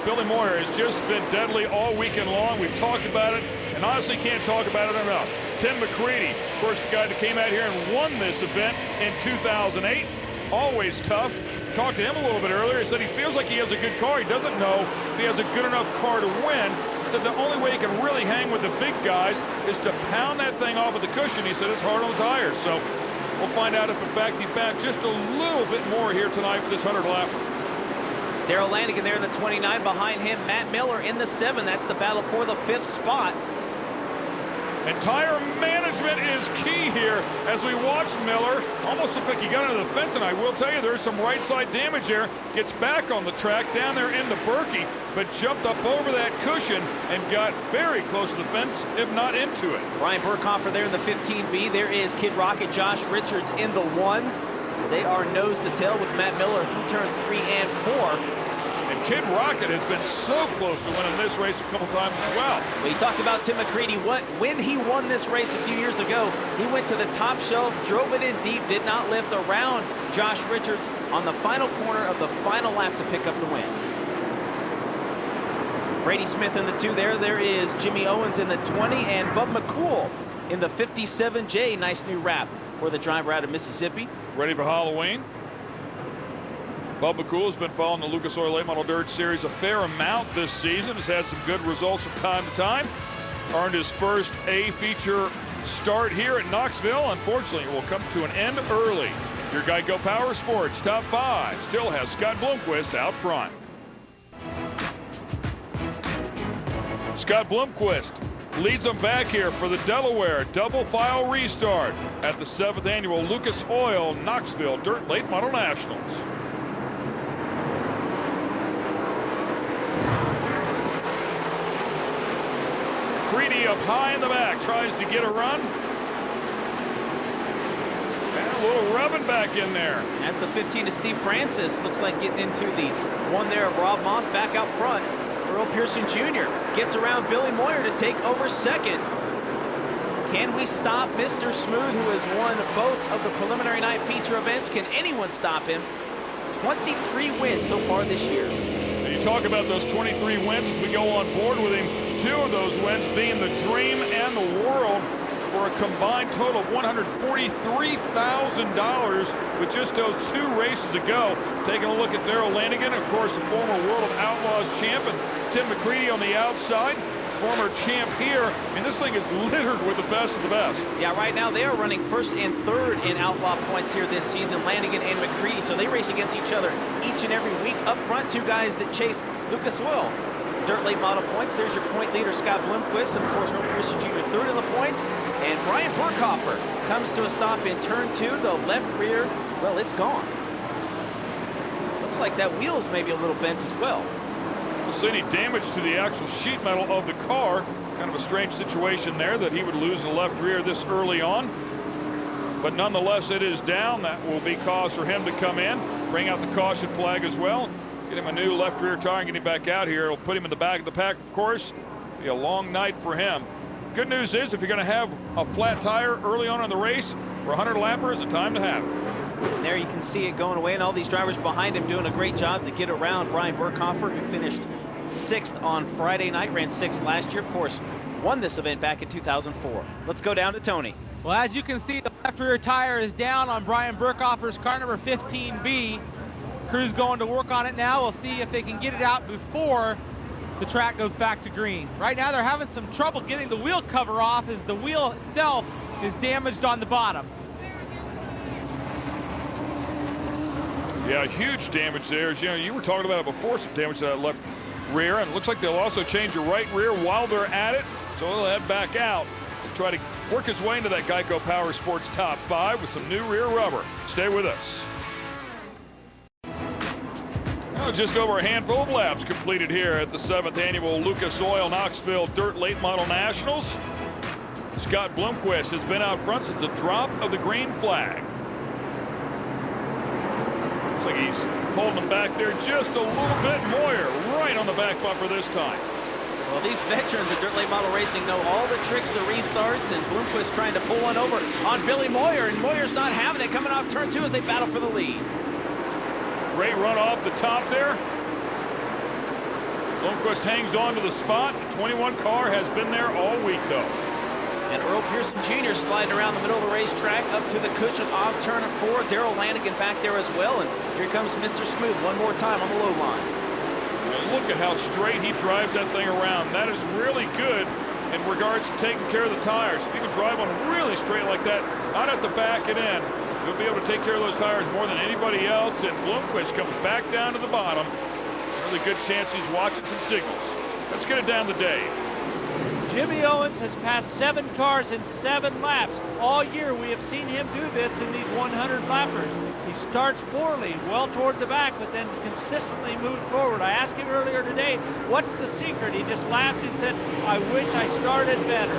Billy Moyer has just been deadly all weekend long. We've talked about it, and honestly can't talk about it enough. Tim McCready, of course, the guy that came out here and won this event in 2008. Always tough. Talked to him a little bit earlier. He said he feels like he has a good car. He doesn't know if he has a good enough car to win. He said the only way he can really hang with the big guys is to pound that thing off of the cushion. He said it's hard on the tires. So we'll find out if in fact he's back just a little bit more here tonight for this 100-lapper. Darrell Lanigan there in the 29. Behind him, Matt Miller in the 7. That's the battle for the 5th spot. And tire management is key here as we watch Miller. Almost looked like he got into the fence, and I will tell you there's some right side damage there. Gets back on the track down there into Berkey, but jumped up over that cushion and got very close to the fence, if not into it. Brian Burkhofer there in the 15B. There is Kid Rocket, Josh Richards in the 1. They are nose to tail with Matt Miller through turns 3 and 4. And Kid Rocket has been so close to winning this race a couple times as well. We talked about Tim McCready. When he won this race a few years ago, he went to the top shelf, drove it in deep, did not lift around Josh Richards on the final corner of the final lap to pick up the win. Brady Smith in the 2 there. There is Jimmy Owens in the 20 and Bub McCool in the 57J. Nice new wrap for the driver out of Mississippi. Ready for Halloween. Bub McCool has been following the Lucas Oil Late Model Dirt Series a fair amount this season. Has had some good results from time to time. Earned his first A feature start here at Knoxville. Unfortunately, it will come to an end early. Your Geico Power Sports top 5 still has Scott Bloomquist out front. Scott Bloomquist leads them back here for the Delaware double file restart at the 7th annual Lucas Oil Knoxville Dirt Late Model Nationals. McCready up high in the back, tries to get a run. And a little rubbing back in there. That's the 15 to Steve Francis. Looks like getting into the one there of Rob Moss back out front. Earl Pearson Jr. gets around Billy Moyer to take over second. Can we stop Mr. Smooth, who has won both of the preliminary night feature events? Can anyone stop him? 23 wins so far this year. And you talk about those 23 wins as we go on board with him. 2 of those wins being the Dream and the World, for a combined total of $143,000 with just those 2 races ago. Taking a look at Darrell Lanigan, of course, the former World of Outlaws champ, and Tim McCready on the outside, former champ here. And this thing is littered with the best of the best. Yeah, right now they are running first and third in Outlaw points here this season, Lanigan and McCready. So they race against each other each and every week. Up front, 2 guys that chase Lucas Oil. Dirt late model points. There's your point leader, Scott Bloomquist, and of course, Earl Pearson Jr. third in the points. And Brian Burkhofer comes to a stop in turn 2. The left rear, well, it's gone. Looks like that wheel is maybe a little bent as well. Don't see any damage to the actual sheet metal of the car. Kind of a strange situation there that he would lose the left rear this early on. But nonetheless, it is down. That will be cause for him to come in, bring out the caution flag as well. Get him a new left rear tire and get him back out here. It'll put him in the back of the pack, of course. Be a long night for him. Good news is, if you're going to have a flat tire early on in the race, for a 100-lapper is the time to have it. And there you can see it going away, and all these drivers behind him doing a great job to get around Brian Burkhofer, who finished 6th on Friday night, ran 6th last year, of course, won this event back in 2004. Let's go down to Tony. Well, as you can see, the left rear tire is down on Brian Burkhofer's car number 15B. Crew's going to work on it now. We'll see if they can get it out before the track goes back to green. Right now they're having some trouble getting the wheel cover off, as the wheel itself is damaged on the bottom. Yeah, huge damage there. As you know, you were talking about it before, some damage to that left rear, and it looks like they'll also change the right rear while they're at it, so they'll head back out and try to work his way into that Geico Power Sports top 5 with some new rear rubber. Stay with us. Well, just over a handful of laps completed here at the 7th annual Lucas Oil Knoxville Dirt Late Model Nationals. Scott Bloomquist has been out front since the drop of the green flag. Looks like he's holding them back there just a little bit. Moyer right on the back bumper this time. Well, these veterans of Dirt Late Model Racing know all the tricks to restarts, and Bloomquist trying to pull one over on Billy Moyer, and Moyer's not having it, coming off turn 2 as they battle for the lead. Great run off the top there. Bloomquist hangs on to the spot. The 21 car has been there all week, though. And Earl Pearson Jr. sliding around the middle of the racetrack up to the cushion off turn 4. Darrell Lanigan back there as well. And here comes Mr. Smooth one more time on the low line. And look at how straight he drives that thing around. That is really good in regards to taking care of the tires. If you can drive one really straight like that, not at the back and end, you'll be able to take care of those tires more than anybody else. And Bloomquist comes back down to the bottom. Really good chance he's watching some signals. Let's get it down to Dave. Jimmy Owens has passed 7 cars in 7 laps. All year we have seen him do this in these 100 lappers. He starts poorly, well toward the back, but then consistently moves forward. I asked him earlier today, what's the secret? He just laughed and said, I wish I started better.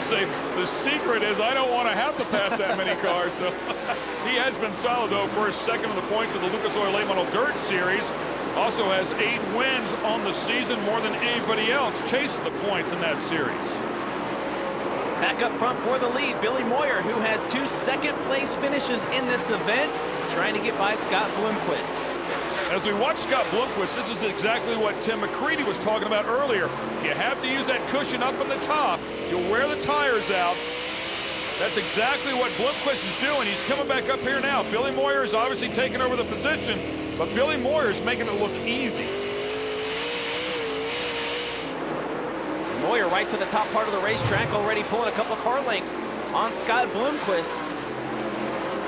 Say, the secret is I don't want to have to pass that many cars. So he has been solid, though. Of course, second in the points for the Lucas Oil Late Model Dirt Series. Also has 8 wins on the season, more than anybody else chasing the points in that series. Back up front for the lead, Billy Moyer, who has 2 second-place finishes in this event, trying to get by Scott Bloomquist. As we watch Scott Bloomquist, this is exactly what Tim McCready was talking about earlier. You have to use that cushion up on the top. You'll wear the tires out. That's exactly what Bloomquist is doing. He's coming back up here now. Billy Moyer is obviously taking over the position, but Billy Moyer is making it look easy. Moyer right to the top part of the racetrack, already pulling a couple of car lengths on Scott Bloomquist.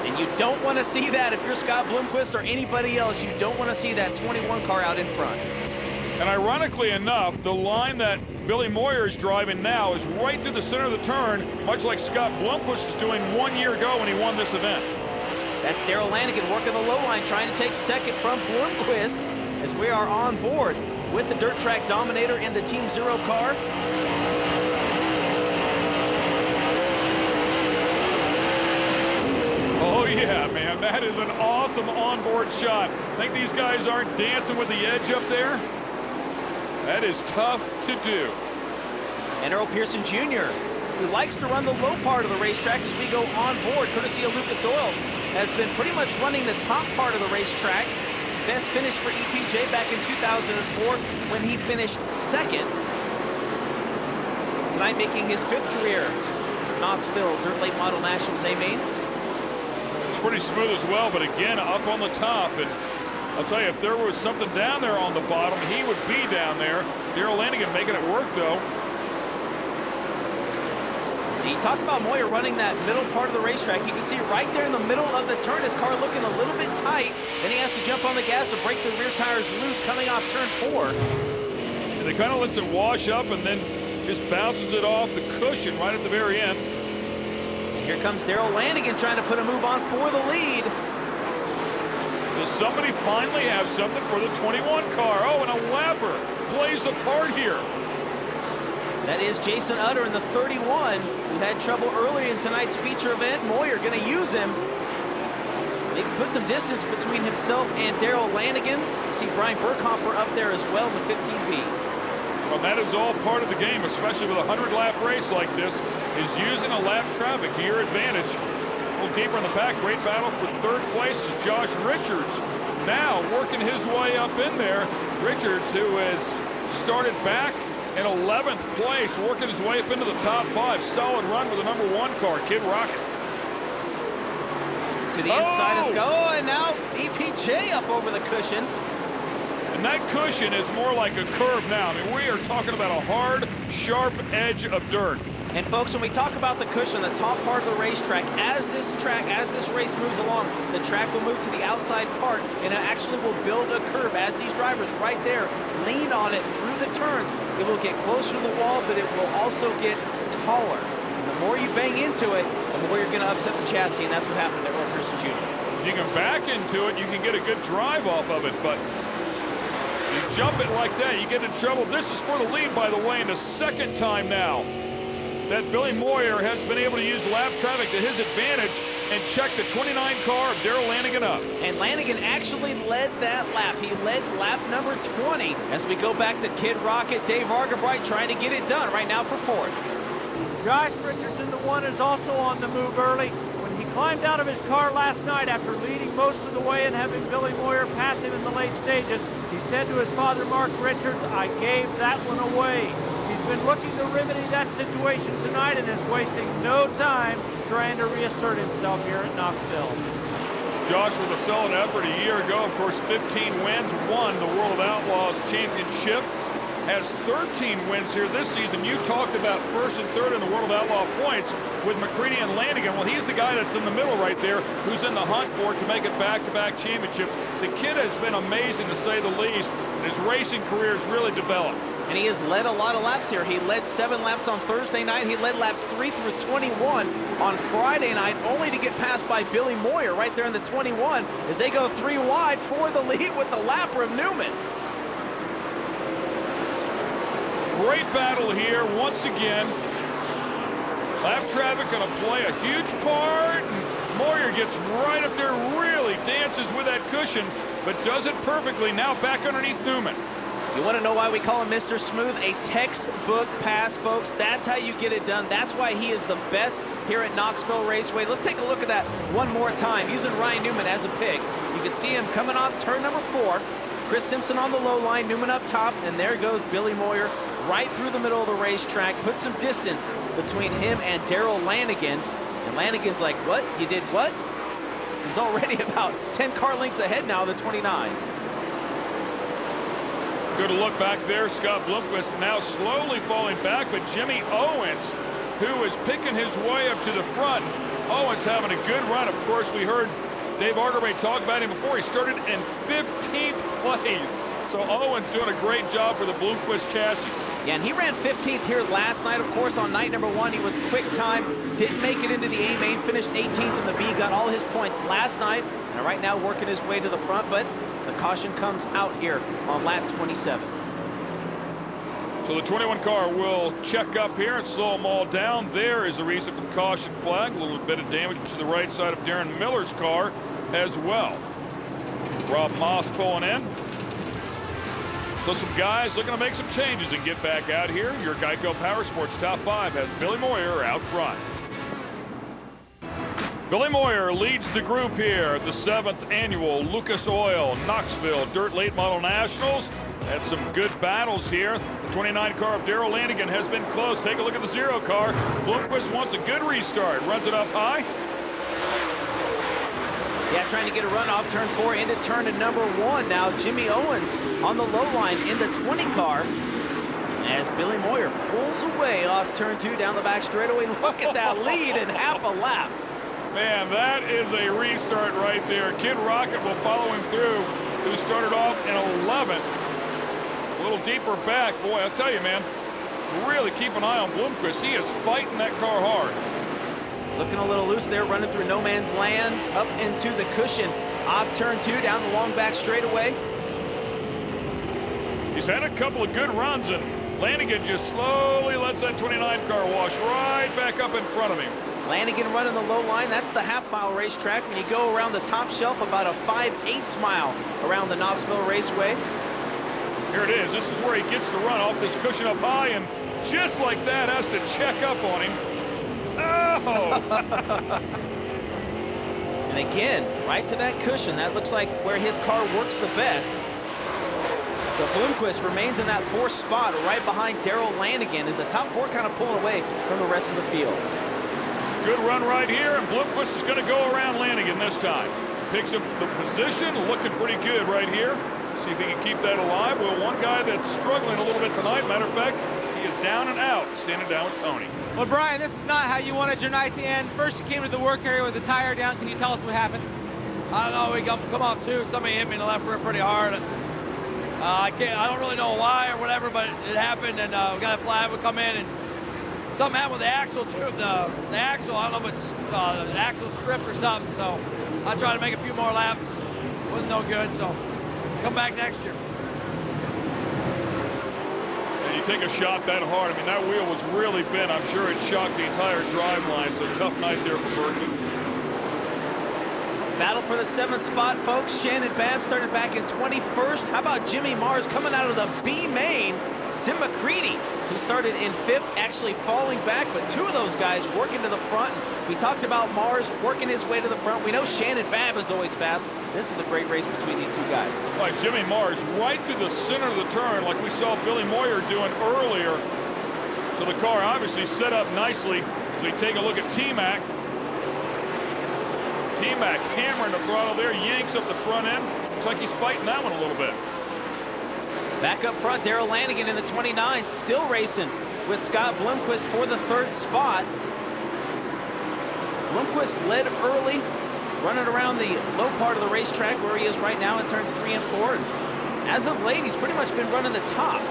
And you don't want to see that if you're Scott Bloomquist or anybody else. You don't want to see that 21 car out in front. And ironically enough, the line that Billy Moyer is driving now is right through the center of the turn, much like Scott Bloomquist was doing 1 year ago when he won this event. That's Darrell Lanigan working the low line, trying to take second from Bloomquist as we are on board with the Dirt Track Dominator in the Team Zero car. That is an awesome onboard shot. Think these guys aren't dancing with the edge up there? That is tough to do. And Earl Pearson Jr., who likes to run the low part of the racetrack as we go on board, courtesy of Lucas Oil, has been pretty much running the top part of the racetrack. Best finish for EPJ back in 2004 when he finished second. Tonight making his 5th career Knoxville Dirt Late Model Nationals A-Main. It's pretty smooth as well, but again, up on the top. And I'll tell you, if there was something down there on the bottom, he would be down there. Darrell Lanigan making it work, though. You talk about Moyer running that middle part of the racetrack. You can see right there in the middle of the turn, his car looking a little bit tight. Then he has to jump on the gas to break the rear tires loose coming off turn 4. And it kind of lets it wash up and then just bounces it off the cushion right at the very end. Here comes Darrell Lanigan trying to put a move on for the lead. Does somebody finally have something for the 21 car? Oh, and a lapper plays the part here. That is Jason Utter in the 31, who had trouble early in tonight's feature event. Moyer going to use him. They can put some distance between himself and Darrell Lanigan. You see Brian Burkhofer up there as well in the 15B. Well, that is all part of the game, especially with a 100-lap race like this, is using a lap traffic to your advantage. A little deeper in the pack, great battle for 3rd place is Josh Richards. Now working his way up in there. Richards, who has started back in 11th place, working his way up into the top 5. Solid run with the number 1 car, Kid Rocket. To the inside of Scott. Oh, and now EPJ up over the cushion. And that cushion is more like a curve now. I mean, we are talking about a hard, sharp edge of dirt. And folks, when we talk about the cushion, the top part of the racetrack, as this race moves along, the track will move to the outside part, and it actually will build a curve as these drivers right there lean on it through the turns. It will get closer to the wall, but it will also get taller. And the more you bang into it, the more you're going to upset the chassis, and that's what happened to Earl Pearson Jr. If you can back into it, you can get a good drive off of it, but you jump it like that, you get in trouble. This is for the lead, by the way, and the 2nd time now that Billy Moyer has been able to use lap traffic to his advantage and check the 29 car of Darrell Lanigan up. And Lanigan actually led that lap. He led lap number 20 as we go back to Kid Rocket, Dave Argabright trying to get it done right now for 4th. Josh Richards in the 1 is also on the move early. When he climbed out of his car last night after leading most of the way and having Billy Moyer pass him in the late stages, he said to his father, Mark Richards, I gave that one away. He's been looking to remedy that situation tonight and is wasting no time trying to reassert himself here at Knoxville. Josh with a solid effort a year ago, of course, 15 wins, won the World of Outlaws Championship, has 13 wins here this season. You talked about 1st and 3rd in the World of Outlaw points with McCready and Lanigan. Well, he's the guy that's in the middle right there who's in the hunt for it to make it back-to-back championship. The kid has been amazing, to say the least, and his racing career has really developed. And he has led a lot of laps here. He led 7 laps on Thursday night. He led laps 3 through 21 on Friday night, only to get passed by Billy Moyer right there in the 21 as they go 3 wide for the lead with the lapper of Newman. Great battle here once again. Lap traffic going to play a huge part. Moyer gets right up there, really dances with that cushion, but does it perfectly. Now back underneath Newman. You want to know why we call him Mr. Smooth? A textbook pass, folks. That's how you get it done. That's why he is the best here at Knoxville Raceway. Let's take a look at that one more time, using Ryan Newman as a pick. You can see him coming off turn number 4. Chris Simpson on the low line, Newman up top, and there goes Billy Moyer right through the middle of the racetrack. Put some distance between him and Darrell Lanigan. And Lanigan's like, what? You did what? He's already about 10 car lengths ahead now, the 29. Good look back there. Scott Blomqvist now slowly falling back, but Jimmy Owens, who is picking his way up to the front. Owens having a good run. Of course, we heard Dave Argabright talk about him before. He started in 15th place. So Owens doing a great job for the Blomqvist chassis. Yeah, and he ran 15th here last night. Of course, on night number 1, he was quick time. Didn't make it into the A main, finished 18th in the B, got all his points last night. And right now working his way to the front, but the caution comes out here on lap 27. So the 21 car will check up here and slow them all down. There is the reason for the caution flag. A little bit of damage to the right side of Darren Miller's car. as well. Rob Moss pulling in. So some guys looking to make some changes and get back out here. Your Geico Power Sports Top 5 has Billy Moyer out front. Billy Moyer leads the group here at the 7th annual Lucas Oil Knoxville Dirt Late Model Nationals. Had some good battles here. The 29 car of Darrell Lanigan has been close. Take a look at the 0 car. Bloomquist wants a good restart. Runs it up high. Yeah, trying to get a run off turn 4 into turn to number 1. Now Jimmy Owens on the low line in the 20 car as Billy Moyer pulls away off turn 2 down the back straightaway. Look at that lead in half a lap. Man, that is a restart right there. Kid Rocket will follow him through, who started off in 11th. A little deeper back. Boy, I'll tell you, man, really keep an eye on Bloomquist. He is fighting that car hard. Looking a little loose there, running through no man's land, up into the cushion, off turn 2, down the long back straightaway. He's had a couple of good runs, and Lanigan just slowly lets that 29 car wash right back up in front of him. Lanigan running the low line. That's the half-mile racetrack. When you go around the top shelf, about a 5/8 mile around the Knoxville Raceway. Here it is. This is where he gets the run off this cushion up high, and just like that has to check up on him. Oh! And again, right to that cushion. That looks like where his car works the best. So Bloomquist remains in that 4th spot right behind Darrell Lanigan as the top 4 kind of pulling away from the rest of the field. Good run right here, and Bloomquist is going to go around Lanigan this time. Picks up the position, looking pretty good right here. See if he can keep that alive. Well, one guy that's struggling a little bit tonight, matter of fact, he is down and out, standing down with Tony. Well, Brian, this is not how you wanted your night to end. First, you came to the work area with the tire down. Can you tell us what happened? I don't know. We come off 2. Somebody hit me in the left rear pretty hard. I don't really know why or whatever, but it happened, and we got a flag. We come in, and something happened with the axle too. The axle, I don't know if it's the axle strip or something. So I tried to make a few more laps. It wasn't no good. So come back next year. And you take a shot that hard. I mean, that wheel was really bent. I'm sure it shocked the entire drive line. So tough night there for Berkey. Battle for the 7th spot, folks. Shannon Babb started back in 21st. How about Jimmy Mars coming out of the B main? Tim McCready, who started in 5th, actually falling back, but 2 of those guys working to the front. We talked about Mars working his way to the front. We know Shannon Babb is always fast. This is a great race between these 2 guys. Like Jimmy Mars right through the center of the turn, like we saw Billy Moyer doing earlier. So the car obviously set up nicely. So we take a look at T-Mac. T-Mac hammering the throttle there, yanks up the front end. Looks like he's fighting that one a little bit. Back up front, Darrell Lanigan in the 29, still racing with Scott Bloomquist for the 3rd spot. Bloomquist led early, running around the low part of the racetrack where he is right now in turns 3 and 4. And as of late, he's pretty much been running the top.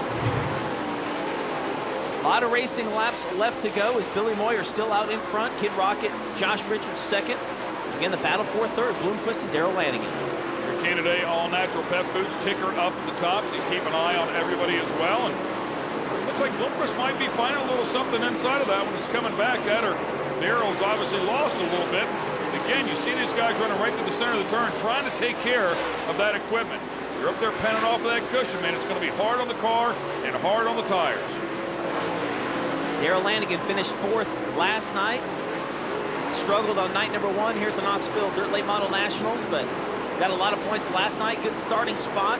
A lot of racing laps left to go as Billy Moyer still out in front. Kid Rocket, Josh Richards 2nd. Again, the battle for 3rd, Bloomquist and Darrell Lanigan. Canada all-natural pep boots ticker up at the top, so you keep an eye on everybody as well. And it looks like Bloomquist might be finding a little something inside of that when it's coming back. That or Darrell's obviously lost a little bit. Again, you see these guys running right to the center of the turn, trying to take care of that equipment. You're up there penning off of that cushion, man. It's going to be hard on the car and hard on the tires. Darrell Lanigan finished 4th last night. Struggled on night number 1 here at the Knoxville Dirt Late Model Nationals, but got a lot of points last night. Good starting spot.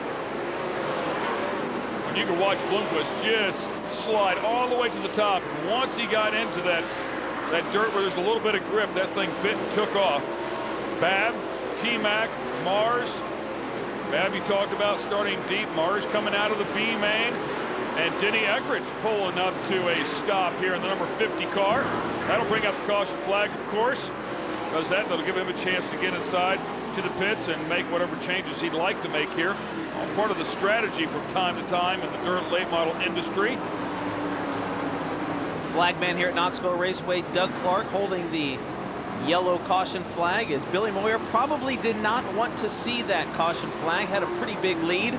And you can watch Bloomquist just slide all the way to the top. And once he got into that dirt where there's a little bit of grip, that thing bit and took off. Babb, T-Mac, Mars. Babb, you talked about starting deep. Mars coming out of the B main. And Denny Eckridge pulling up to a stop here in the number 50 car. That'll bring up the caution flag, of course. Does that, that'll give him a chance to get inside to the pits and make whatever changes he'd like to make here. All part of the strategy from time to time in the dirt late model industry. Flagman here at Knoxville Raceway, Doug Clark holding the yellow caution flag as Billy Moyer probably did not want to see that caution flag. Had a pretty big lead.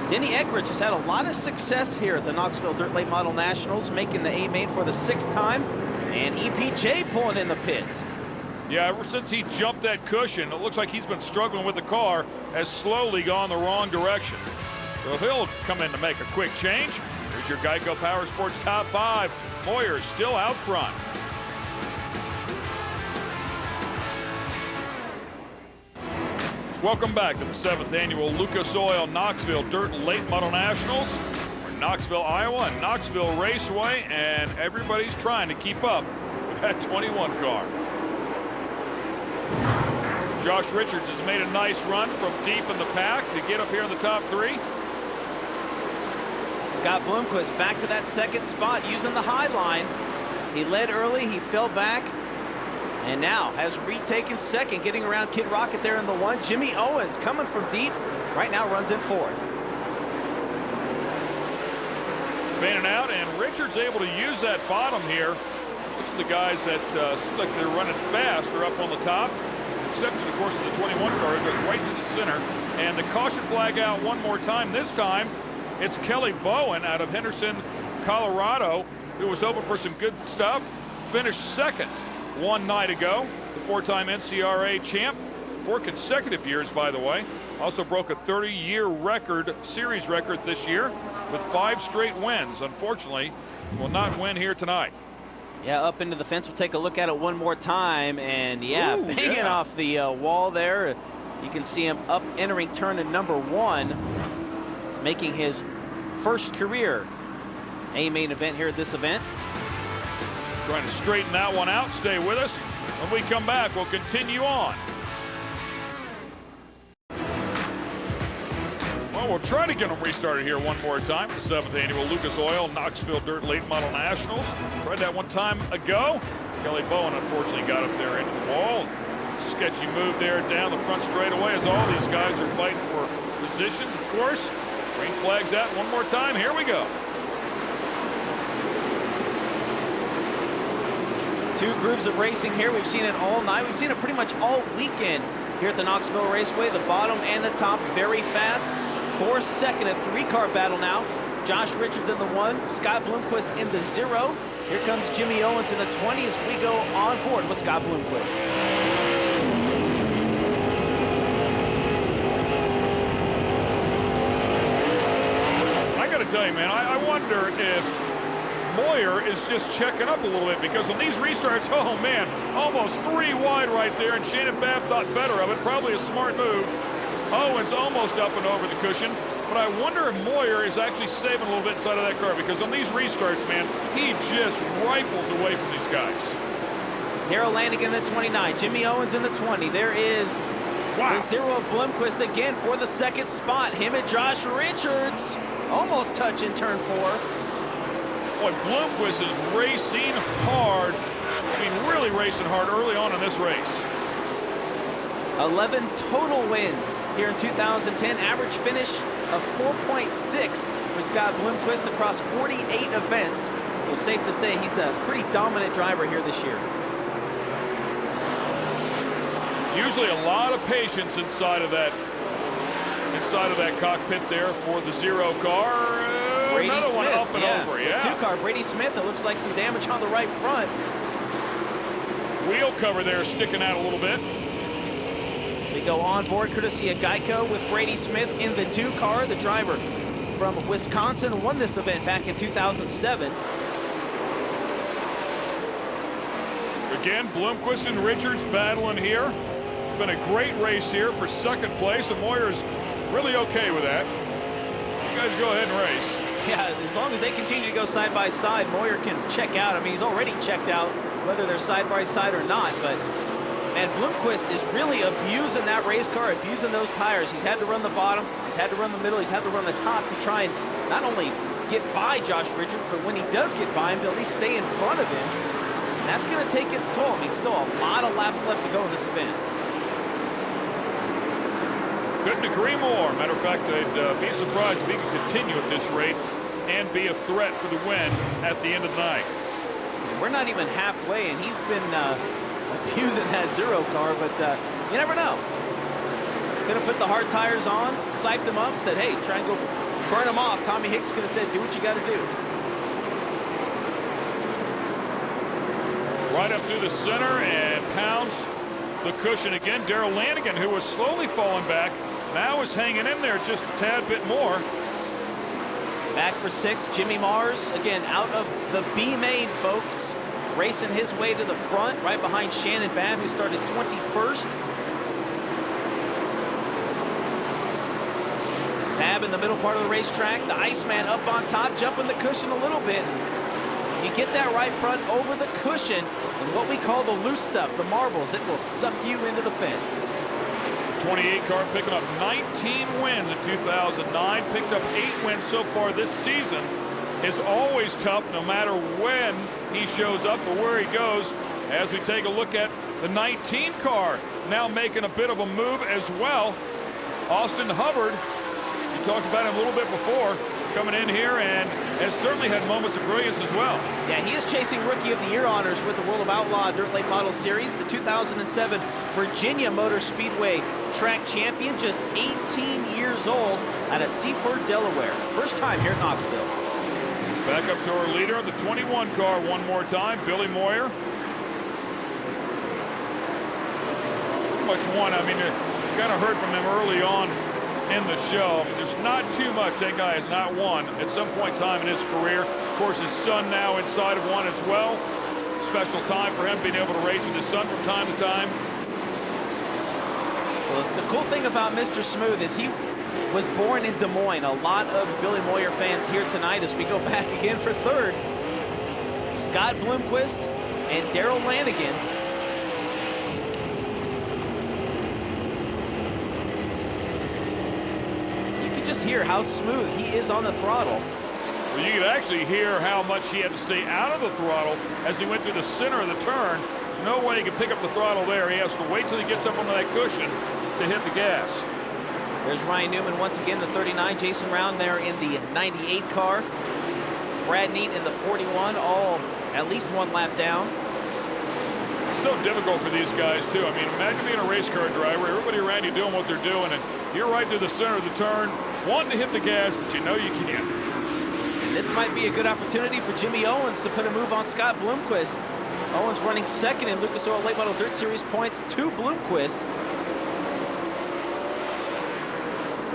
Denny Eckridge has had a lot of success here at the Knoxville Dirt Late Model Nationals, making the A main for the 6th time. And EPJ pulling in the pits. Yeah, ever since he jumped that cushion, it looks like he's been struggling with the car, has slowly gone the wrong direction. So he'll come in to make a quick change. Here's your Geico Power Sports Top 5. Moyer still out front. Welcome back to the 7th annual Lucas Oil Knoxville Dirt Late Model Nationals. We're in Knoxville, Iowa, and Knoxville Raceway, and everybody's trying to keep up with that 21 car. Josh Richards has made a nice run from deep in the pack to get up here in the top 3. Scott Bloomquist back to that second spot using the high line. He led early, he fell back, and now has retaken second, getting around Kid Rocket there in the 1. Jimmy Owens coming from deep, right now runs in 4th. Fanning out, and Richards able to use that bottom here. Most of the guys that seem like they're running fast are up on the top, except of course of the 21 car. It goes right to the center, and the caution flag out one more time. This time it's Kelly Bowen out of Henderson, Colorado, who was hoping for some good stuff. Finished second one night ago. The 4-time NCRA champ, 4 consecutive years, by the way. Also broke a 30-year record, series record this year with 5 straight wins. Unfortunately, will not win here tonight. Yeah, up into the fence. We'll take a look at it one more time, and yeah, Ooh, banging yeah. off the wall there. You can see him up entering turn in number 1, making his first career main event here at this event. Trying to straighten that one out. Stay with us. When we come back, we'll continue on. Well, we'll try to get them restarted here one more time. The 7th annual Lucas Oil Knoxville Dirt Late Model Nationals. Tried that one time ago. Kelly Bowen unfortunately got up there into the wall. Sketchy move there down the front straightaway as all these guys are fighting for positions, of course. Green flag's out one more time. Here we go. 2 grooves of racing here. We've seen it all night. We've seen it pretty much all weekend here at the Knoxville Raceway. The bottom and the top very fast. 4 second, a 3-car battle now. Josh Richards in the 1, Scott Bloomquist in the 0. Here comes Jimmy Owens in the 20 as we go on board with Scott Bloomquist. I got to tell you, man, I wonder if Moyer is just checking up a little bit, because on these restarts, oh man, almost 3 wide right there, and Shannon Babb thought better of it. Probably a smart move. Owens almost up and over the cushion, but I wonder if Moyer is actually saving a little bit inside of that car, because on these restarts, man, he just rifles away from these guys. Darrell Lanigan in the 29, Jimmy Owens in the 20. There is the 0 of Bloomquist again for the second spot. Him and Josh Richards almost touch in turn 4. Boy, Bloomquist is racing hard. I mean, really racing hard early on in this race. 11 total wins here in 2010. Average finish of 4.6 for Scott Bloomquist across 48 events. So safe to say he's a pretty dominant driver here this year. Usually a lot of patience inside of that cockpit there for the 0 car. Another Smith, one up and over, yeah. The 2-car, Brady Smith, it looks like some damage on the right front. Wheel cover there sticking out a little bit. We go on board courtesy of Geico with Brady Smith in the 2-car. The driver from Wisconsin won this event back in 2007. Again, Bloomquist and Richards battling here. It's been a great race here for second place, and Moyer's really okay with that. You guys go ahead and race. Yeah, as long as they continue to go side by side, Moyer can check out. I mean, he's already checked out whether they're side by side or not, but and Bloomquist is really abusing that race car, abusing those tires. He's had to run the bottom, he's had to run the middle, he's had to run the top to try and not only get by Josh Richards, but when he does get by him, to at least stay in front of him. And that's going to take its toll. I mean, still a lot of laps left to go in this event. Couldn't agree more. Matter of fact, I'd be surprised if he could continue at this rate and be a threat for the win at the end of the night. We're not even halfway, and he's been abusing that 0 car, but you never know. Gonna put the hard tires on, psyched them up, said, hey, try and go burn them off. Tommy Hicks could have said, do what you got to do. Right up through the center and pounds the cushion again. Darrell Lanigan, who was slowly falling back, now is hanging in there just a tad bit more. Back for 6, Jimmy Mars, again, out of the B main, folks. Racing his way to the front, right behind Shannon Babb, who started 21st. Babb in the middle part of the racetrack. The Iceman up on top, jumping the cushion a little bit. You get that right front over the cushion, and what we call the loose stuff, the marbles, it will suck you into the fence. 28 car picking up 19 wins in 2009, picked up 8 wins so far this season. It's always tough no matter when he shows up or where he goes. As we take a look at the 19 car, now making a bit of a move as well. Austin Hubbard, you talked about him a little bit before, coming in here and has certainly had moments of brilliance as well. Yeah, he is chasing Rookie of the Year honors with the World of Outlaw Dirt Late Model Series, the 2007 Virginia Motor Speedway track champion, just 18 years old out of Seaford, Delaware. First time here at Knoxville. Back up to our leader, the 21 car one more time, Billy Moyer. Pretty much won. I mean, you kind of heard from him early on in the show. I mean, there's not too much that guy has not won at some point in time in his career. Of course, his son now inside of one as well. Special time for him being able to race with his son from time to time. Well, the cool thing about Mr. Smooth is he was born in Des Moines. A lot of Billy Moyer fans here tonight as we go back again for third. Scott Bloomquist and Darrell Lanigan. You can just hear how smooth he is on the throttle. Well, you could actually hear how much he had to stay out of the throttle as he went through the center of the turn. There's no way he can pick up the throttle there. He has to wait till he gets up onto that cushion to hit the gas. There's Ryan Newman once again, the 39. Jason Round there in the 98 car. Brad Neat in the 41, all at least one lap down. It's so difficult for these guys, too. I mean, imagine being a race car driver, everybody around you doing what they're doing, and you're right to the center of the turn, wanting to hit the gas, but you know you can't. And this might be a good opportunity for Jimmy Owens to put a move on Scott Bloomquist. Owens running second in Lucas Oil Late Model Dirt Series points to Bloomquist.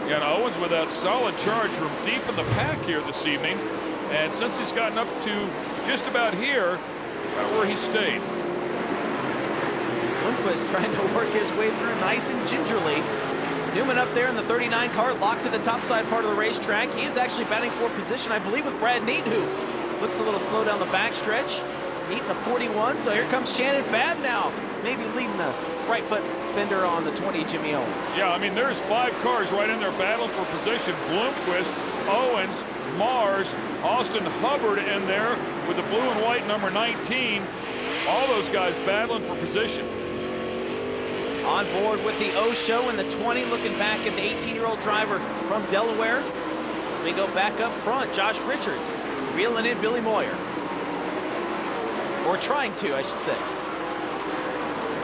Yeah, and Owens with that solid charge from deep in the pack here this evening. And since he's gotten up to just about here, where he stayed. Bloomquist trying to work his way through nice and gingerly. Newman up there in the 39 car, locked to the top side part of the racetrack. He is actually batting for position, I believe, with Brad Neat, who looks a little slow down the backstretch. Neat in the 41, so here comes Shannon Babb now, maybe leading the right foot fender on the 20, Jimmy Owens. Yeah, I mean, there's 5 cars right in there battling for position. Bloomquist, Owens, Mars, Austin Hubbard in there with the blue and white number 19. All those guys battling for position. On board with the O show in the 20, looking back at the 18-year-old driver from Delaware. We go back up front, Josh Richards reeling in Billy Moyer. Or trying to, I should say.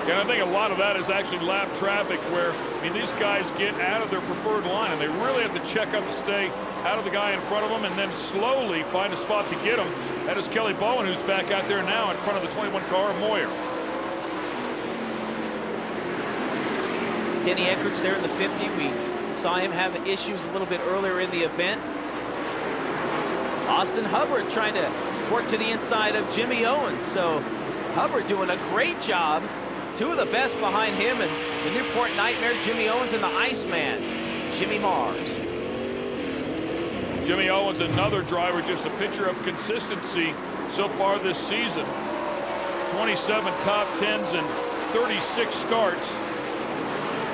And I think a lot of that is actually lap traffic where, I mean, these guys get out of their preferred line and they really have to check up to stay out of the guy in front of them and then slowly find a spot to get him. That is Kelly Bowen, who's back out there now in front of the 21 car, Moyer. Denny Eckerts there in the 50. We saw him have issues a little bit earlier in the event. Austin Hubbard trying to work to the inside of Jimmy Owens. So Hubbard doing a great job. 2 of the best behind him and the Newport Nightmare, Jimmy Owens, and the Iceman, Jimmy Mars. Jimmy Owens, another driver, just a picture of consistency so far this season. 27 top 10s and 36 starts.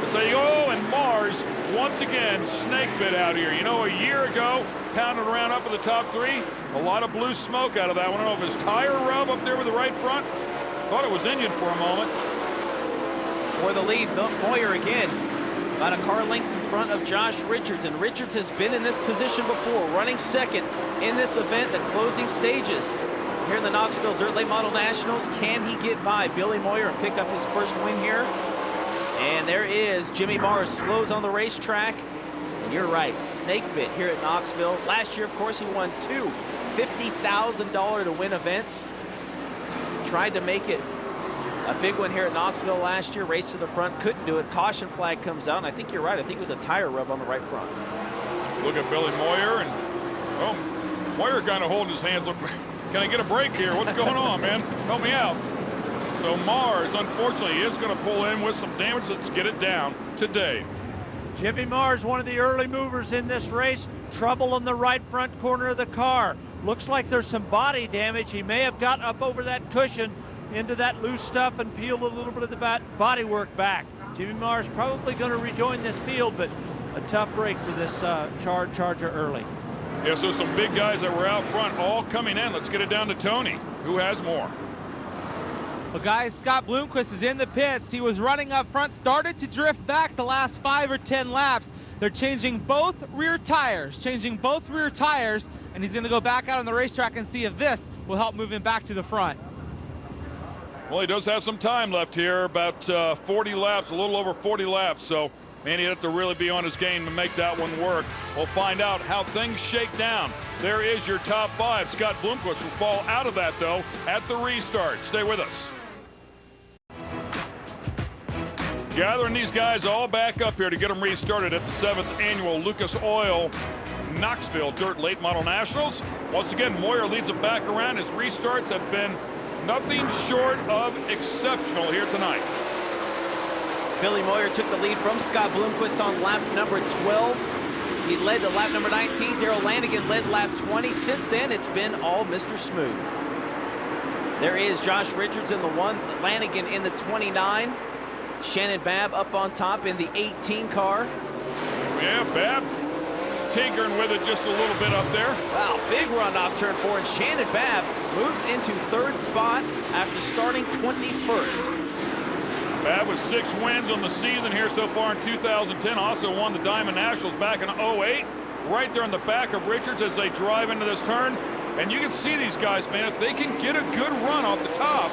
But so you go, and Mars, once again, snake bit out here. You know, a year ago, pounded around up in the top 3. A lot of blue smoke out of that one. I don't know if his tire rub up there with the right front. Thought it was Indian for a moment. For the lead, Moyer again, about a car length in front of Josh Richards. And Richards has been in this position before, running second in this event, the closing stages. Here in the Knoxville Dirt Late Model Nationals, can he get by Billy Moyer and pick up his first win here? And there is Jimmy Mars, slows on the racetrack. And you're right, snake bit here at Knoxville. Last year, of course, he won 2 $50,000 to win events. Tried to make it A big one here at Knoxville last year. Race to the front, couldn't do it. Caution flag comes out, and I think you're right. I think it was a tire rub on the right front. Look at Billy Moyer, and Moyer kind of holding his hands. Look, can I get a break here? What's going on, man? Help me out. So Mars, unfortunately, is going to pull in with some damage. Let's get it down to Dave. Jimmy Mars, one of the early movers in this race. Trouble in the right front corner of the car. Looks like there's some body damage. He may have got up over that cushion into that loose stuff and peeled a little bit of the body work back. Jimmy Mars probably going to rejoin this field, but a tough break for this Charger early. Yeah, so some big guys that were out front all coming in. Let's get it down to Tony, who has more. Well, guys, Scott Bloomquist is in the pits. He was running up front, started to drift back the last 5 or 10 laps. They're changing both rear tires, and he's going to go back out on the racetrack and see if this will help move him back to the front. Well, he does have some time left here, about 40 laps, a little over 40 laps, so man, he'd have to really be on his game to make that one work. We'll find out how things shake down. There is your top 5. Scott Bloomquist will fall out of that, though, at the restart. Stay with us. Gathering these guys all back up here to get them restarted at the 7th annual Lucas Oil Knoxville Dirt Late Model Nationals. Once again, Moyer leads them back around. His restarts have been nothing short of exceptional here tonight. Billy Moyer took the lead from Scott Bloomquist on lap number 12. He led to lap number 19. Daryl Lanigan led lap 20. Since then, it's been all Mr. Smooth. There is Josh Richards in the 1, Lanigan in the 29. Shannon Babb up on top in the 18 car. Yeah, Babb tinkering with it just a little bit up there. Wow, big run off turn 4, and Shannon Babb moves into 3rd spot after starting 21st. Babb with 6 wins on the season here so far in 2010. Also won the Diamond Nationals back in 08. Right there in the back of Richards as they drive into this turn. And you can see these guys, man, if they can get a good run off the top,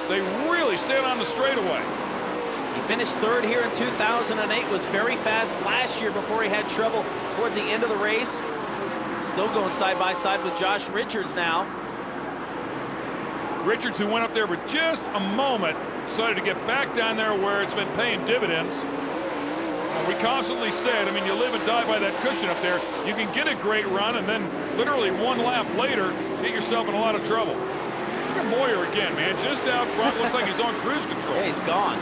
they really sail on the straightaway. He finished 3rd here in 2008, was very fast last year before he had trouble towards the end of the race. Still going side by side with Josh Richards now. Richards, who went up there for just a moment, decided to get back down there where it's been paying dividends. We constantly said, I mean, you live and die by that cushion up there. You can get a great run and then literally 1 lap later, get yourself in a lot of trouble. Look at Moyer again, man, just out front. Looks like he's on cruise control. Yeah, he's gone.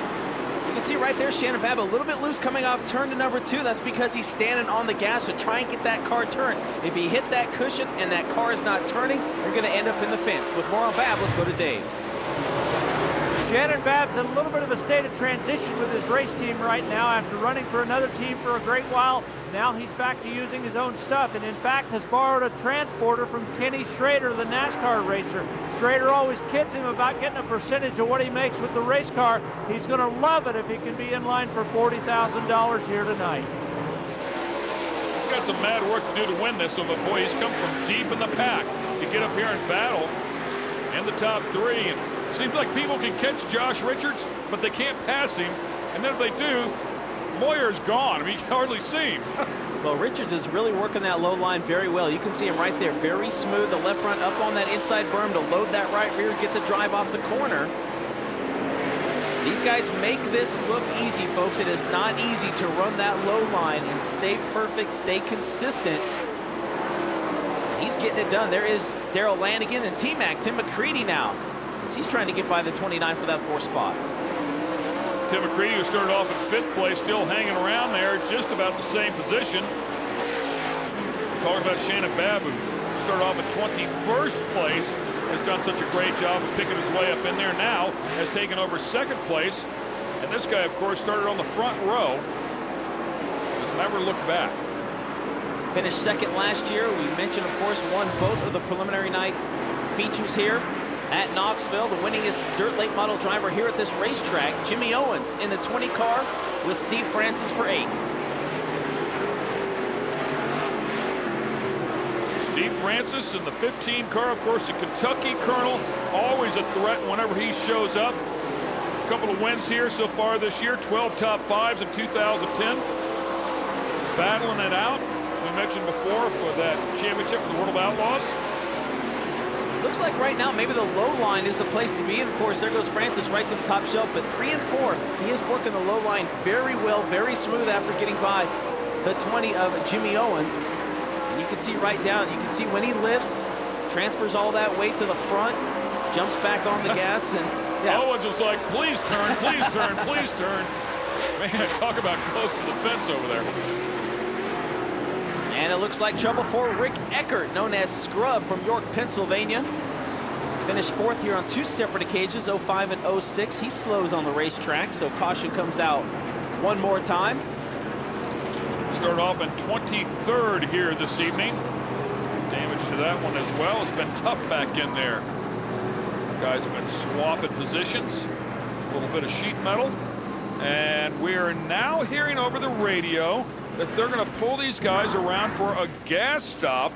You can see right there Shannon Babb a little bit loose coming off turn to number 2. That's because he's standing on the gas to try and get that car turned. If he hit that cushion and that car is not turning, you're going to end up in the fence. With more on Babb, let's go to Dave. Shannon Babb's in a little bit of a state of transition with his race team right now after running for another team for a great while. Now he's back to using his own stuff, and in fact has borrowed a transporter from Kenny Schrader, the NASCAR racer. Schrader always kids him about getting a percentage of what he makes with the race car. He's going to love it if he can be in line for $40,000 here tonight. He's got some mad work to do to win this, so but boy, he's come from deep in the pack to get up here and battle in the top 3. And seems like people can catch Josh Richards, but they can't pass him. And then if they do, Moyer's gone. I mean, you can hardly see him. Well, Richards is really working that low line very well. You can see him right there, very smooth. The left front up on that inside berm to load that right rear, get the drive off the corner. These guys make this look easy, folks. It is not easy to run that low line and stay perfect, stay consistent. He's getting it done. There is Daryl Lanigan and T-Mac, Tim McCready now. He's trying to get by the 29 for that 4th spot. Tim McCready, who started off in 5th place, still hanging around there, just about the same position. Talking about Shannon Babb, who started off in 21st place, has done such a great job of picking his way up in there. Now has taken over 2nd place. And this guy, of course, started on the front row. Has never looked back. Finished 2nd last year. We mentioned, of course, won both of the preliminary night features here at Knoxville. The winningest dirt late model driver here at this racetrack, Jimmy Owens in the 20 car with Steve Francis for 8. Steve Francis in the 15 car, of course, the Kentucky Colonel, always a threat whenever he shows up. A couple of wins here so far this year, 12 top 5s in 2010. Battling it out, we mentioned before, for that championship for the World of Outlaws. Looks like right now maybe the low line is the place to be. And of course, there goes Francis right to the top shelf. But 3 and 4, he is working the low line very well, very smooth after getting by the 20 of Jimmy Owens. And you can see right down, you can see when he lifts, transfers all that weight to the front, jumps back on the gas, and yeah. Owens was like, please turn, please turn, please turn. Man, talk about close to the fence over there. And it looks like trouble for Rick Eckert, known as Scrub from York, Pennsylvania. Finished 4th here on 2 separate occasions, 05 and 06. He slows on the racetrack, so caution comes out one more time. Start off in 23rd here this evening. Damage to that one as well. It's been tough back in there. Guys have been swapping positions. A little bit of sheet metal. And we're now hearing over the radio that they're going to pull these guys around for a gas stop.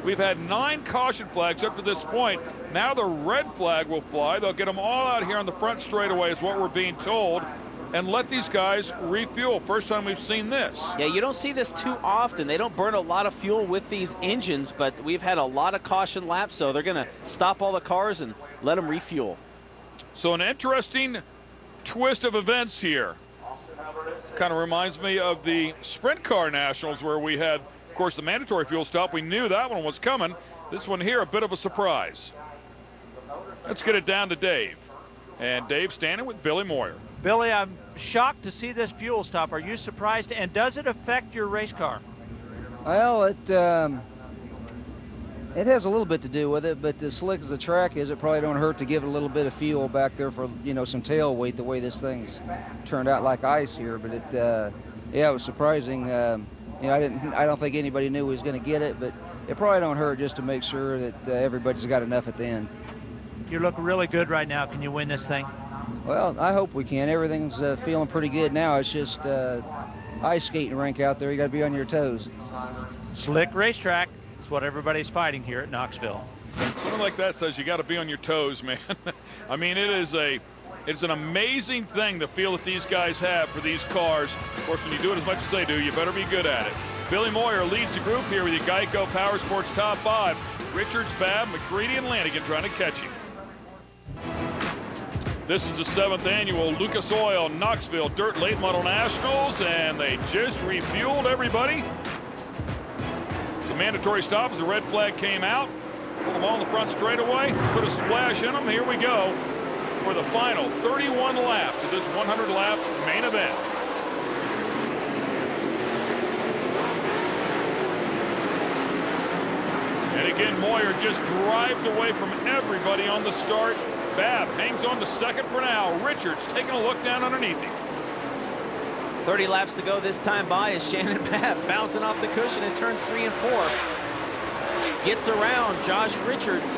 We've had 9 caution flags up to this point. Now the red flag will fly. They'll get them all out here on the front straightaway is what we're being told, and let these guys refuel. First time we've seen this. Yeah, you don't see this too often. They don't burn a lot of fuel with these engines, but we've had a lot of caution laps, so they're going to stop all the cars and let them refuel. So an interesting twist of events here. Kind of reminds me of the Sprint Car Nationals where we had, of course, the mandatory fuel stop. We knew that one was coming. This one here, a bit of a surprise. Let's get it down to Dave. And Dave standing with Billy Moyer. Billy, I'm shocked to see this fuel stop. Are you surprised? And does it affect your race car? Well, it has a little bit to do with it, but as slick as the track is, it probably don't hurt to give it a little bit of fuel back there for, you know, some tail weight, the way this thing's turned out like ice here. But yeah, it was surprising. You know, I don't think anybody knew he was going to get it, but it probably don't hurt just to make sure that everybody's got enough at the end. You look really good right now. Can you win this thing? Well, I hope we can. Everything's feeling pretty good now. It's just ice skating rink out there. You got to be on your toes. Slick racetrack. It's what everybody's fighting here at Knoxville. Something like that says you got to be on your toes, man. I mean, it's an amazing thing, the feel that these guys have for these cars. Of course, when you do it as much as they do, you better be good at it. Billy Moyer leads the group here with the Geico Power Sports top 5. Richards, Babb, McCready, and Lanigan trying to catch him. This is the 7th annual Lucas Oil Knoxville Dirt Late Model Nationals, and they just refueled everybody. The mandatory stop as the red flag came out. Put them all in the front straightaway. Put a splash in them. Here we go for the final 31 laps of this 100-lap main event. And again, Moyer just drives away from everybody on the start. Babb hangs on to second for now. Richards taking a look down underneath him. 30 laps to go this time by as Shannon Babb bouncing off the cushion in turns 3 and 4. Gets around Josh Richards.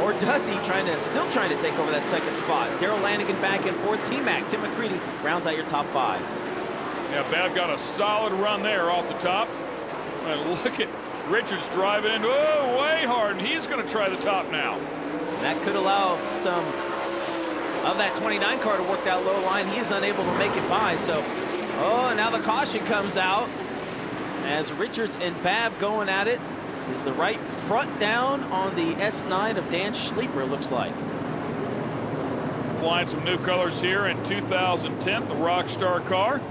Or does he? Still trying to take over that second spot. Darrell Lanigan back in 4th. T-Mac, Tim McCready rounds out your top 5. Yeah, Babb got a solid run there off the top. And look at Richards driving into, oh, way hard, and he's going to try the top now. That could allow some of that 29 car to work that low line. He is unable to make it by, so, oh, now the caution comes out as Richards and Babb going at it. Is the right front down on the S9 of Dan Schleeper, looks like. Flying some new colors here in 2010, the Rockstar car.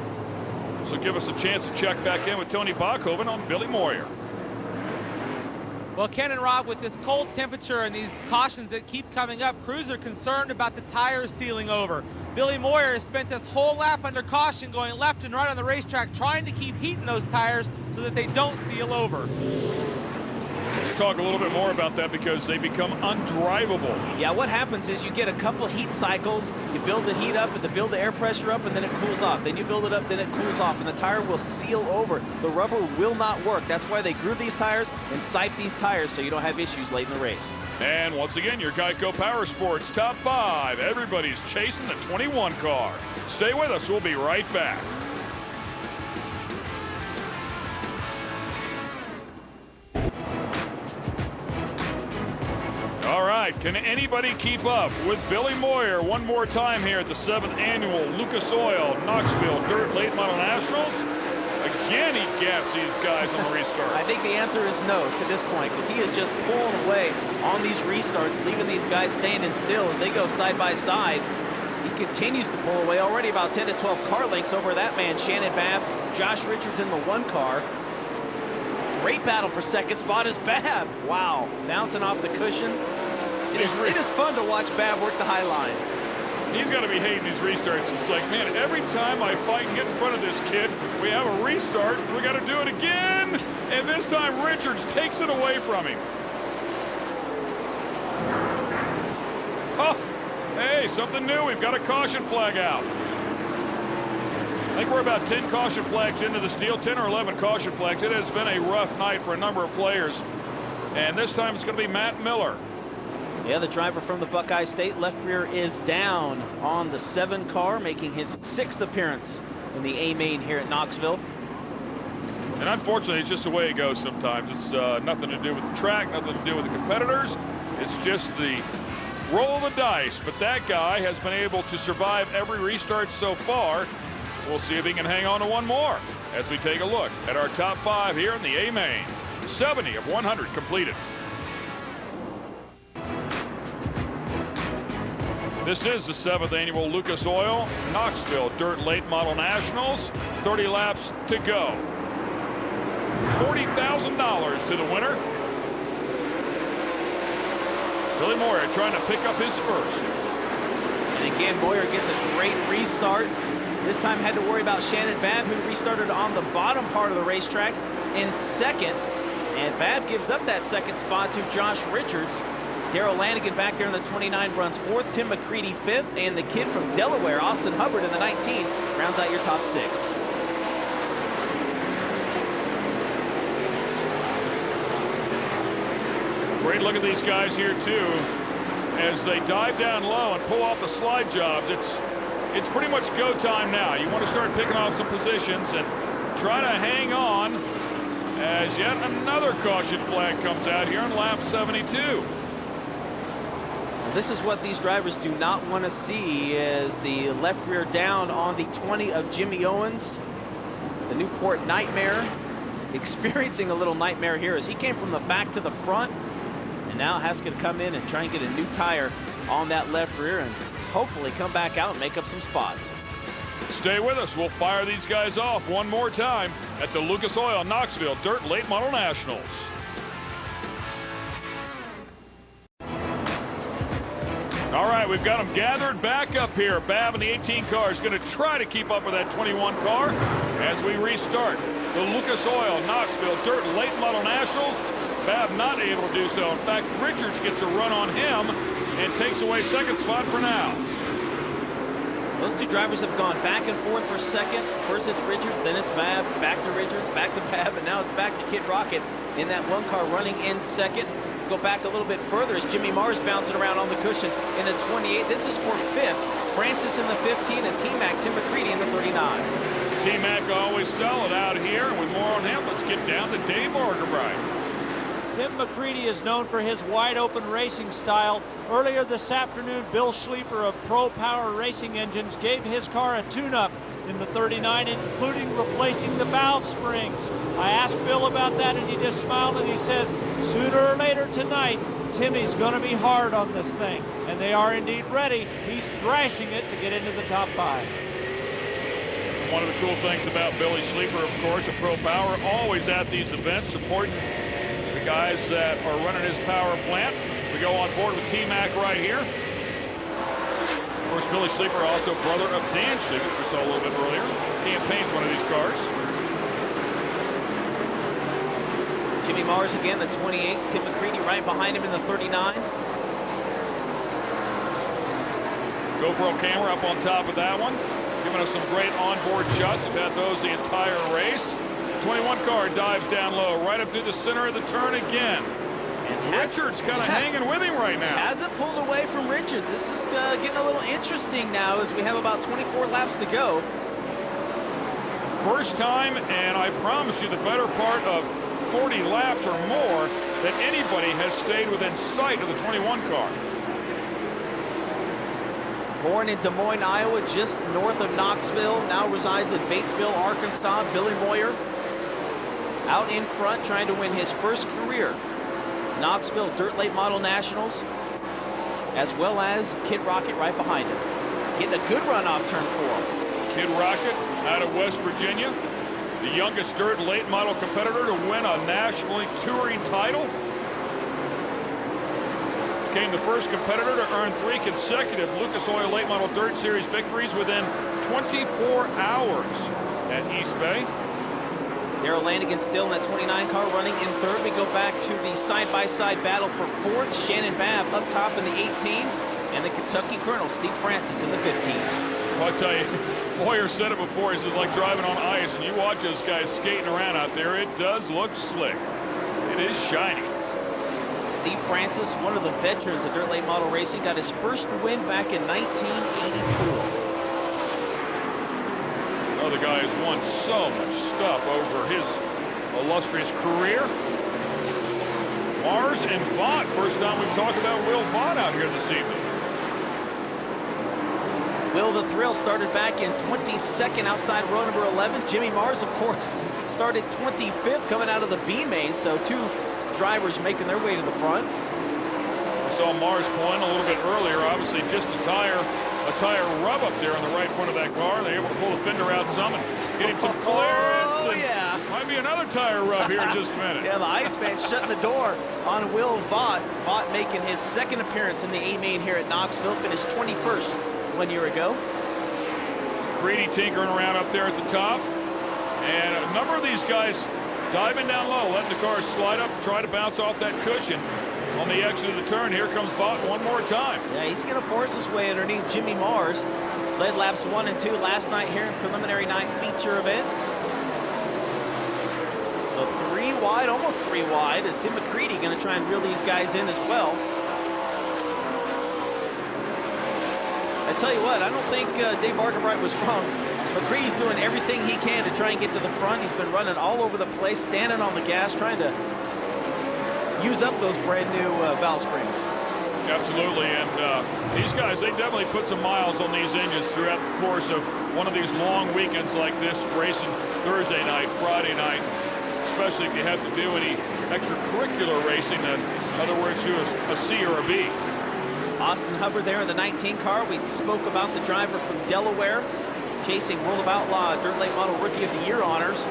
So give us a chance to check back in with Tony Bachhoven on Billy Moyer. Well, Ken and Rob, with this cold temperature and these cautions that keep coming up, crews are concerned about the tires sealing over. Billy Moyer has spent this whole lap under caution going left and right on the racetrack trying to keep heat in those tires so that they don't seal over. Let's talk a little bit more about that because they become undrivable. Yeah, what happens is you get a couple heat cycles, you build the heat up and build the air pressure up, and then it cools off. Then you build it up, then it cools off, and the tire will seal over. The rubber will not work. That's why they groove these tires and sipe these tires so you don't have issues late in the race. And once again, your Geico Power Sports top 5. Everybody's chasing the 21 car. Stay with us. We'll be right back. All right, can anybody keep up with Billy Moyer one more time here at the 7th annual Lucas Oil Knoxville Dirt Late Model Nationals? Again, he gaps these guys on the restart. I think the answer is no to this point, because he is just pulling away on these restarts, leaving these guys standing still as they go side by side. He continues to pull away, already about 10 to 12 car lengths over that man, Shannon Babb. Josh Richards in the one car. Great battle for second spot is Babb. Wow, bouncing off the cushion. It is fun to watch Babb work the high line. He's got to be hating these restarts. It's like, man, every time I fight and get in front of this kid, we have a restart. We got to do it again. And this time Richards takes it away from him. Oh, hey, something new. We've got a caution flag out. I think we're about 10 caution flags into this deal, 10 or 11 caution flags. It has been a rough night for a number of players. And this time it's going to be Matt Miller. Yeah, the driver from the Buckeye State left rear is down on the 7 car, making his 6th appearance in the A main here at Knoxville. And unfortunately, it's just the way it goes sometimes. It's nothing to do with the track, nothing to do with the competitors. It's just the roll of the dice. But that guy has been able to survive every restart so far. We'll see if he can hang on to one more as we take a look at our top 5 here in the A main. 70 of 100 completed. This is the 7th annual Lucas Oil Knoxville Dirt Late Model Nationals. 30 laps to go. $40,000 to the winner. Billy Moyer trying to pick up his first. And again, Moyer gets a great restart. This time had to worry about Shannon Babb, who restarted on the bottom part of the racetrack in second. And Babb gives up that second spot to Josh Richards. Darrell Lanigan back there in the 29 runs 4th, Tim McCready 5th, and the kid from Delaware, Austin Hubbard, in the 19, rounds out your top 6. Great look at these guys here too, as they dive down low and pull off the slide jobs. It's pretty much go time now. You want to start picking off some positions and try to hang on as yet another caution flag comes out here on lap 72. This is what these drivers do not want to see, is the left rear down on the 20 of Jimmy Owens. The Newport Nightmare experiencing a little nightmare here as he came from the back to the front and now has to come in and try and get a new tire on that left rear and hopefully come back out and make up some spots. Stay with us. We'll fire these guys off one more time at the Lucas Oil Knoxville Dirt Late Model Nationals. All right, we've got them gathered back up here. Babb in the 18 car is going to try to keep up with that 21 car as we restart the Lucas Oil Knoxville Dirt Late Model Nationals. Babb not able to do so. In fact, Richards gets a run on him and takes away second spot for now. Those two drivers have gone back and forth for second. First it's Richards, then it's Babb, back to Richards, back to Babb, and now it's back to Kid Rocket in that one car running in second. Go back a little bit further as Jimmy Mars bouncing around on the cushion in the 28. This is for 5th. Francis in the 15 and T-Mac, Tim McCready in the 39. T-Mac always solid out here, and with more on him, let's get down to Dave Orgerbright. Tim McCready is known for his wide-open racing style. Earlier this afternoon, Bill Schleifer of Pro Power Racing Engines gave his car a tune-up in the 39, including replacing the valve springs. I asked Bill about that, and he just smiled, and he says, sooner or later tonight, Timmy's going to be hard on this thing. And they are indeed ready. He's thrashing it to get into the top 5. One of the cool things about Billy Schleifer, of course, of Pro Power, always at these events, supporting the guys that are running his power plant. We go on board with T-Mac right here. Of course, Billy Schleifer, also brother of Dan Schleifer, we saw a little bit earlier. Campaigns one of these cars. Jimmy Mars again, the 28. Tim McCready right behind him in the 39. GoPro camera up on top of that one, giving us some great onboard shots. We've had those the entire race. 21 car dives down low, right up through the center of the turn again. And Richards kind of hanging with him right now. Hasn't pulled away from Richards. This is getting a little interesting now as we have about 24 laps to go. First time, and I promise you the better part of 40 laps or more, that anybody has stayed within sight of the 21 car. Born in Des Moines, Iowa, just north of Knoxville, now resides in Batesville, Arkansas. Billy Moyer out in front trying to win his first career Knoxville Dirt Late Model Nationals, as well as Kid Rocket right behind him. Getting a good run off turn 4. Kid Rocket out of West Virginia, the youngest dirt late model competitor to win a nationally touring title. Became the first competitor to earn 3 consecutive Lucas Oil Late Model Dirt Series victories within 24 hours at East Bay. Darrell Lanigan still in that 29 car running in third. We go back to the side-by-side battle for fourth. Shannon Babb up top in the 18, and the Kentucky Colonel, Steve Francis, in the 15. Well, I'll tell you, Moyer said it before, he said like driving on ice, and you watch those guys skating around out there, it does look slick. It is shiny. Steve Francis, one of the veterans of dirt late model racing, got his first win back in 1984. The guy has won so much stuff over his illustrious career. Mars and Vaught, first time we've talked about Will Vaught out here this evening. Will the Thrill started back in 22nd outside row number 11. Jimmy Mars, of course, started 25th coming out of the B main, so 2 drivers making their way to the front. We saw Mars pull in a little bit earlier, obviously just a tire rub up there in the right front of that car. They're able to pull the fender out some and get him some clearance. Oh, yeah. Might be another tire rub here in just a minute. Yeah, the Iceman shutting the door on Will Vaught. Vaught making his second appearance in the A main here at Knoxville, finished 21st 1 year ago. Creedy tinkering around up there at the top. And a number of these guys diving down low, letting the car slide up, try to bounce off that cushion. On the exit of the turn, here comes Vaught one more time. Yeah, he's going to force his way underneath Jimmy Mars. Led laps 1 and 2 last night here in preliminary night feature event. So 3 wide, almost 3 wide, is Tim McCready going to try and reel these guys in as well. I tell you what, I don't think Dave Arkenbright was wrong. McCready's doing everything he can to try and get to the front. He's been running all over the place, standing on the gas, trying to use up those brand new valve springs. Absolutely, and these guys, they definitely put some miles on these engines throughout the course of one of these long weekends like this, racing Thursday night, Friday night, especially if you have to do any extracurricular racing, in other words, do a C or a B. Austin Hubbard there in the 19 car. We spoke about the driver from Delaware, chasing World of Outlaw Dirt Late Model Rookie of the Year honors.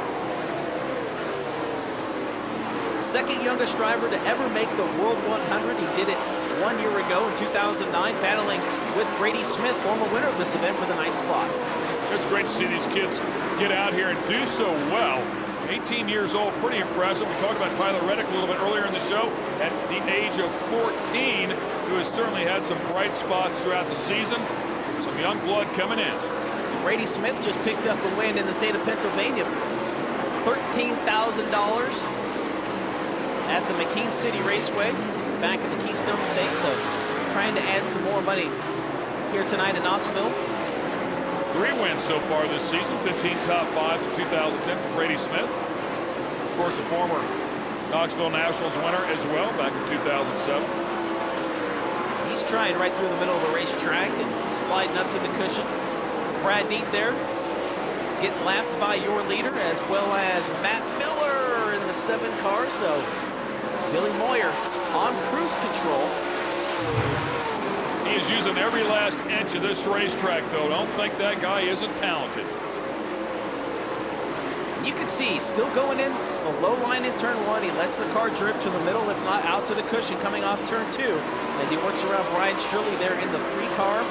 Second youngest driver to ever make the World 100. He did it 1 year ago in 2009, battling with Brady Smith, former winner of this event, for the 9th spot. It's great to see these kids get out here and do so well. 18 years old, pretty impressive. We talked about Tyler Reddick a little bit earlier in the show, at the age of 14, who has certainly had some bright spots throughout the season. Some young blood coming in. Brady Smith just picked up a win in the state of Pennsylvania. $13,000 at the McKean City Raceway, back in the Keystone State. So trying to add some more money here tonight in Knoxville. 3 wins so far this season, 15 top 5 in 2010 for Brady Smith. Of course, a former Knoxville Nationals winner as well, back in 2007. He's trying right through the middle of the racetrack and sliding up to the cushion. Brad Deep there, getting lapped by your leader, as well as Matt Miller in the 7 car. So Billy Moyer on cruise control. He is using every last inch of this racetrack, though. Don't think that guy isn't talented. You can see he's still going in the low line in turn 1. He lets the car drift to the middle, if not out to the cushion, coming off turn 2, as he works around Brian Shirley there in the 3 car.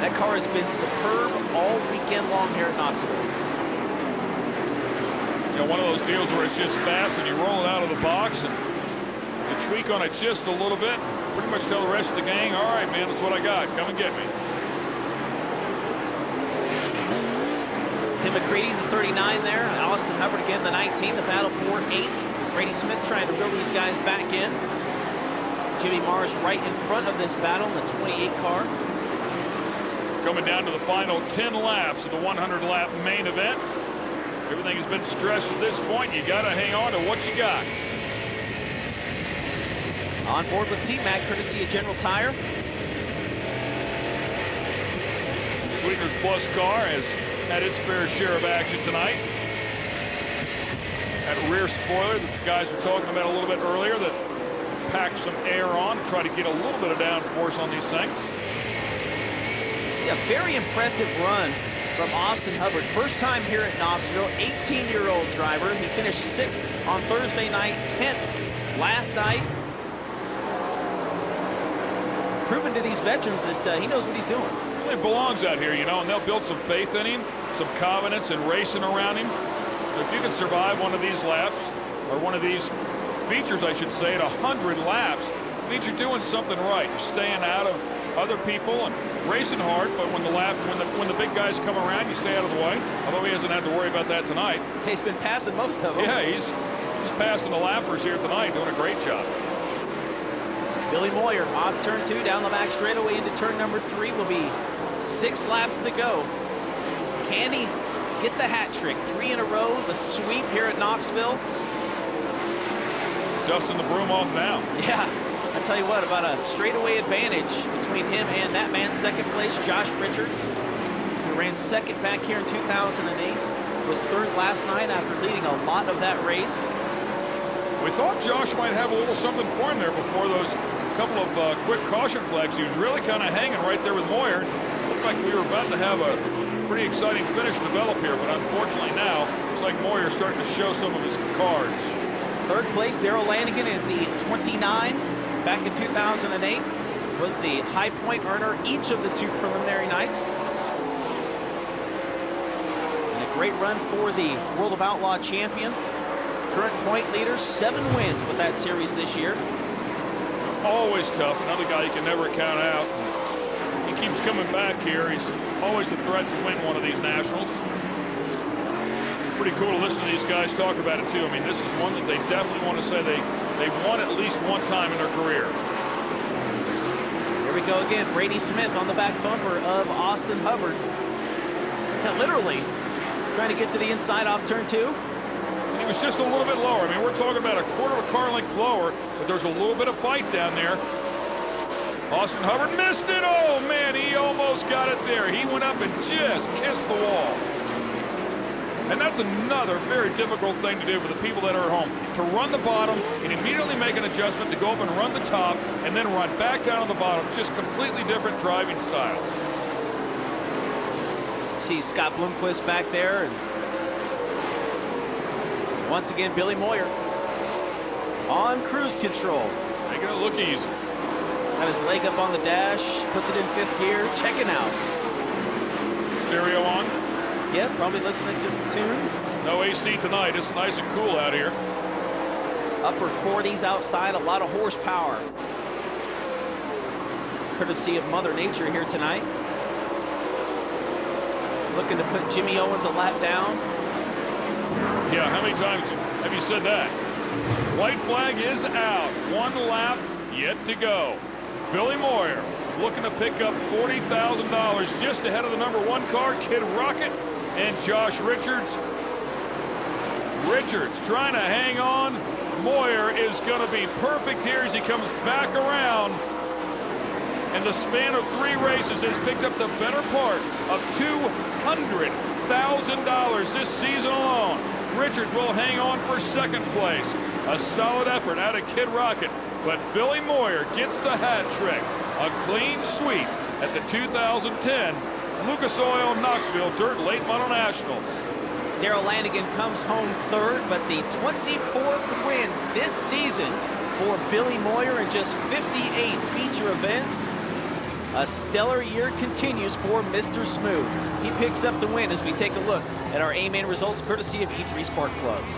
That car has been superb all weekend long here at Knoxville. You know, one of those deals where it's just fast and you roll it out of the box and you tweak on it just a little bit, pretty much tell the rest of the gang, all right, man, that's what I got. Come and get me. Tim McCready, the 39 there. Austin Hubbard again, the 19. The battle for 8th. Brady Smith trying to reel these guys back in. Jimmy Mars right in front of this battle in the 28 car. Coming down to the final 10 laps of the 100-lap main event. Everything has been stressed at this point. You got to hang on to what you got. On board with T-Mac, courtesy of General Tire. Sweetener's Plus car has had its fair share of action tonight. That rear spoiler that the guys were talking about a little bit earlier that packs some air on to try to get a little bit of downforce on these things. See a very impressive run from Austin Hubbard. First time here at Knoxville, 18-year-old driver. He finished 6th on Thursday night, 10th last night. Proving to these veterans that he knows what he's doing. Well, he belongs out here, you know, and they'll build some faith in him, some confidence and racing around him. If you can survive one of these laps, or one of these features, I should say, at 100 laps, it means you're doing something right. You're staying out of other people and racing hard, but when the big guys come around, you stay out of the way. Although he hasn't had to worry about that tonight. He's been passing most of them. Yeah, he's passing the lappers here tonight, doing a great job. Billy Moyer off turn 2, down the back straightaway into turn number 3. Will be 6 laps to go. Can he get the hat trick? 3 in a row, the sweep here at Knoxville. Dusting the broom off now. Yeah, I tell you what, about a straightaway advantage between him and that man, second place, Josh Richards, who ran second back here in 2008, was third last night after leading a lot of that race. We thought Josh might have a little something for him there before those couple of quick caution flags. He was really kind of hanging right there with Moyer. Looked like we were about to have a pretty exciting finish develop here, but unfortunately now, it's like Moyer's starting to show some of his cards. Third place, Darrell Lanigan in the 29 back in 2008 was the high point earner each of the 2 preliminary nights. And a great run for the World of Outlaw champion. Current point leader, 7 wins with that series this year. Always tough, another guy you can never count out. He keeps coming back here. He's always a threat to win one of these Nationals. Pretty cool to listen to these guys talk about it too. I mean, this is one that they definitely want to say they've won at least one time in their career. Here we go again. Brady Smith on the back bumper of Austin Hubbard. Literally trying to get to the inside off turn 2. And he was just a little bit lower. I mean, we're talking about a quarter of a car length lower, but there's a little bit of fight down there. Austin Hubbard missed it. Oh man, he almost got it there. He went up and just kissed the wall. And that's another very difficult thing to do for the people that are at home. To run the bottom and immediately make an adjustment to go up and run the top and then run back down on the bottom. Just completely different driving styles. See Scott Bloomquist back there. And once again, Billy Moyer on cruise control. Making it look easy. Got his leg up on the dash, puts it in 5th gear, checking out. Stereo on. Yeah, probably listening to some tunes. No AC tonight. It's nice and cool out here. Upper 40s outside, a lot of horsepower. Courtesy of Mother Nature here tonight. Looking to put Jimmy Owens a lap down. Yeah, how many times have you said that? White flag is out. 1 lap yet to go. Billy Moyer looking to pick up $40,000 just ahead of the number 1 car, Kid Rocket and Josh Richards. Richards trying to hang on. Moyer is going to be perfect here as he comes back around. In the span of 3 races has picked up the better part of $200,000 this season alone. Richards will hang on for 2nd place. A solid effort out of Kid Rocket, but Billy Moyer gets the hat trick. A clean sweep at the 2010 Lucas Oil Knoxville Dirt Late Model Nationals. Darrell Lanigan comes home 3rd, but the 24th win this season for Billy Moyer in just 58 feature events. A stellar year continues for Mr. Smooth. He picks up the win as we take a look at our A-Main results courtesy of E3 Spark Plugs.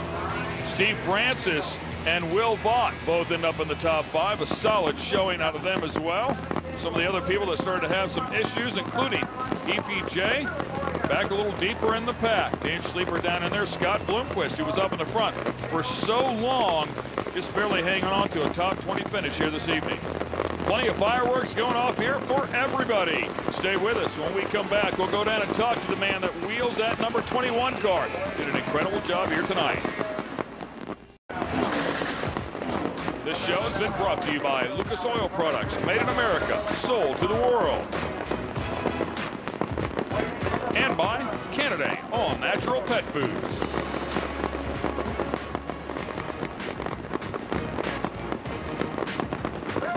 Steve Francis and Will Vaught both end up in the top 5. A solid showing out of them as well. Some of the other people that started to have some issues, including EPJ, back a little deeper in the pack. Dane Sleeper down in there. Scott Bloomquist, who was up in the front for so long, just barely hanging on to a top 20 finish here this evening. Plenty of fireworks going off here for everybody. Stay with us. When we come back, we'll go down and talk to the man that wheels that number 21 car. Did an incredible job here tonight. This show has been brought to you by Lucas Oil Products, made in America, sold to the world. candidate on natural pet foods.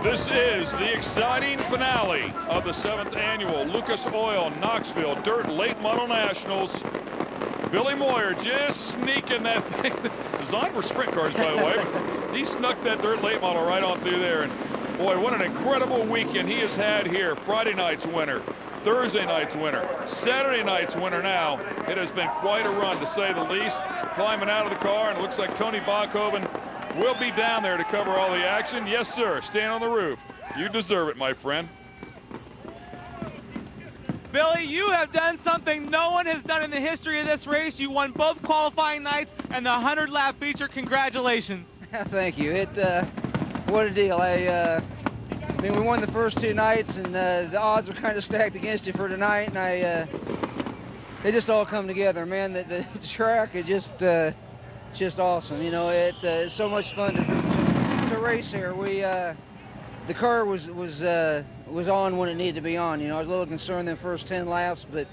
This is the exciting finale of the 7th annual Lucas Oil Knoxville Dirt Late Model Nationals. Billy Moyer just sneaking that thing. Designed for sprint cars, by the way, but he snuck that Dirt Late Model right on through there. And boy, what an incredible weekend he has had here. Friday night's winner, Thursday night's winner, Saturday night's winner now. It has been quite a run, to say the least. Climbing out of the car, and it looks like Tony Bachhoven will be down there to cover all the action. Yes, sir. Stand on the roof. You deserve it, my friend. Billy, you have done something no one has done in the history of this race. You won both qualifying nights and the 100-lap feature. Congratulations. Thank you. What a deal. I mean, we won the first 2 nights, and the odds were kind of stacked against you for tonight, and they just all come together, man. The track is just awesome. You know, it's so much fun to race here. The car was on when it needed to be on. You know, I was a little concerned the first 10 laps, but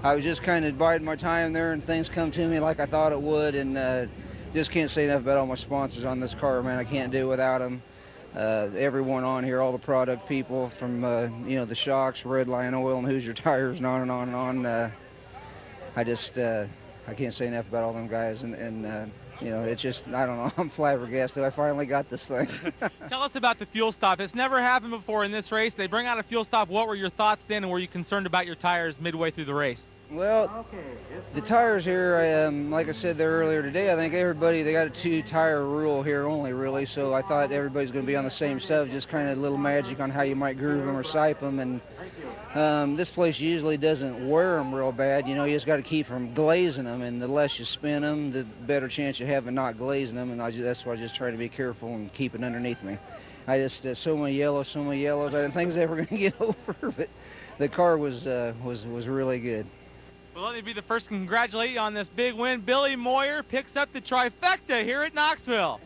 I was just kind of biding my time there, and things come to me like I thought it would. And just can't say enough about all my sponsors on this car, man. I can't do without them. Everyone on here, all the product people, from you know, the shocks, Red Lion Oil, and Hoosier Tires, and on and on and on. I can't say enough about all them guys, and you know, it's just, I don't know, I'm flabbergasted. I finally got this thing. Tell us about the fuel stop. It's never happened before in this race. They bring out a fuel stop. What were your thoughts then, and were you concerned about your tires midway through the race? Well, the tires here, like I said there earlier today, I think they got a 2-tire rule here only, really, so I thought everybody's going to be on the same stuff, just kind of a little magic on how you might groove them or sipe them, and this place usually doesn't wear them real bad. You know, you just got to keep from glazing them, and the less you spin them, the better chance you have of not glazing them, and that's why I just try to be careful and keep it underneath me. I just, so many yellows, I didn't think I was ever going to get over, but the car was really good. Well, let me be the first to congratulate you on this big win. Billy Moyer picks up the trifecta here at Knoxville.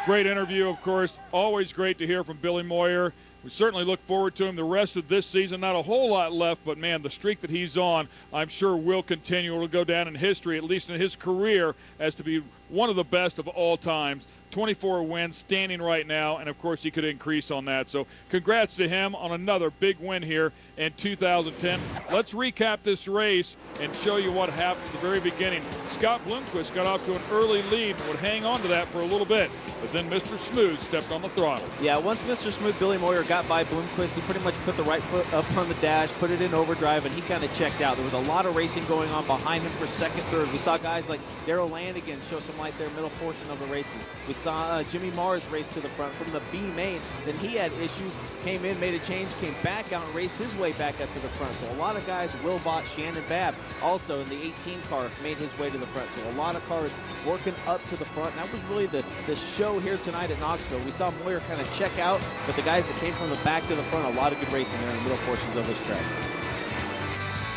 Great interview, of course. Always great to hear from Billy Moyer. We certainly look forward to him the rest of this season. Not a whole lot left, but, man, the streak that he's on, I'm sure will continue. It will go down in history, at least in his career, as to be one of the best of all times. 24 wins standing right now, and of course he could increase on that. So congrats to him on another big win here in 2010. Let's recap this race and show you what happened at the very beginning. Scott Bloomquist got off to an early lead and would hang on to that for a little bit, but then Mr. Smooth stepped on the throttle. Yeah, once Mr. Smooth, Billy Moyer, got by Bloomquist, he pretty much put the right foot up on the dash, put it in overdrive, and he kind of checked out. There was a lot of racing going on behind him for second, third. We saw guys like Darrell Landigan show some light there middle portion of the races. We saw Jimmy Mars race to the front from the B main. Then he had issues, came in, made a change, came back out and raced his way back up to the front. So a lot of guys, Will Bott, Shannon Babb, also in the 18 car, made his way to the front. So a lot of cars working up to the front. And that was really the show here tonight at Knoxville. We saw Moyer kind of check out, but the guys that came from the back to the front, a lot of good racing there in the middle portions of this track.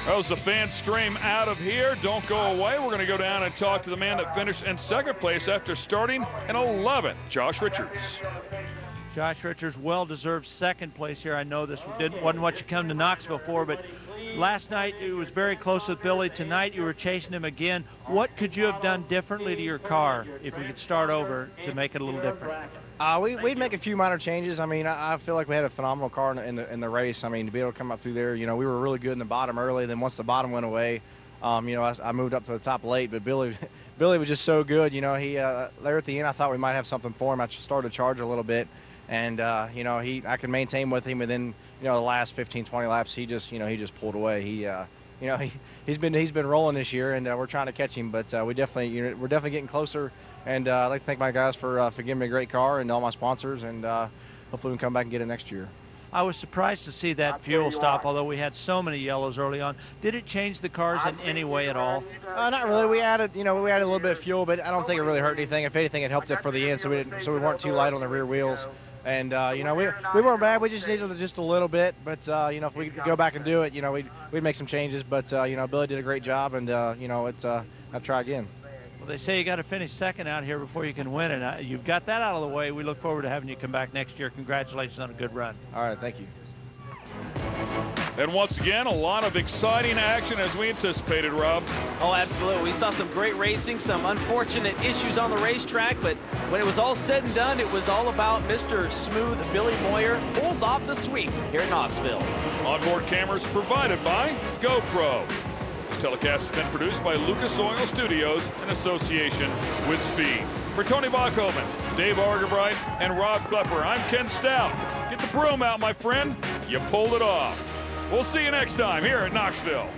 As the fans stream out of here, don't go away. We're going to go down and talk to the man that finished in second place after starting in 11th, Josh Richards. Josh Richards, well-deserved second place here. I know this wasn't what you come to Knoxville for, but last night it was very close with Billy. Tonight you were chasing him again. What could you have done differently to your car if we could start over to make it a little different? We'd make a few minor changes. I mean, I feel like we had a phenomenal car in the race. I mean, to be able to come up through there, you know, we were really good in the bottom early. Then once the bottom went away, you know, I moved up to the top late. But Billy was just so good. You know, he there at the end, I thought we might have something for him. I started to charge a little bit, and you know, I could maintain with him. And then, you know, the last 15, 20 laps, he just pulled away. You know, he's been rolling this year, and we're trying to catch him. But we're definitely getting closer. And I'd like to thank my guys for giving me a great car and all my sponsors, and hopefully we can come back and get it next year. I was surprised to see that fuel stop, although we had so many yellows early on. Did it change the cars in any way at all? Not really. We added a little bit of fuel, but I don't think it really hurt anything. If anything, it helped it for the end, so we weren't too light on the rear wheels. And you know, we weren't bad. We just needed just a little bit. But you know, if we could go back and do it, you know, we'd make some changes. But you know, Billy did a great job, and you know, I'll try again. Well, they say you got to finish second out here before you can win, and you've got that out of the way. We look forward to having you come back next year. Congratulations on a good run. All right, thank you. And once again, a lot of exciting action as we anticipated, Rob. Oh, absolutely. We saw some great racing, some unfortunate issues on the racetrack, but when it was all said and done, it was all about Mr. Smooth. Billy Moyer pulls off the sweep here in Knoxville. Onboard cameras provided by GoPro. This telecast has been produced by Lucas Oil Studios in association with Speed. For Tony Bachhoven, Dave Argerbright, and Rob Klepper, I'm Ken Stout. Get the broom out, my friend. You pulled it off. We'll see you next time here at Knoxville.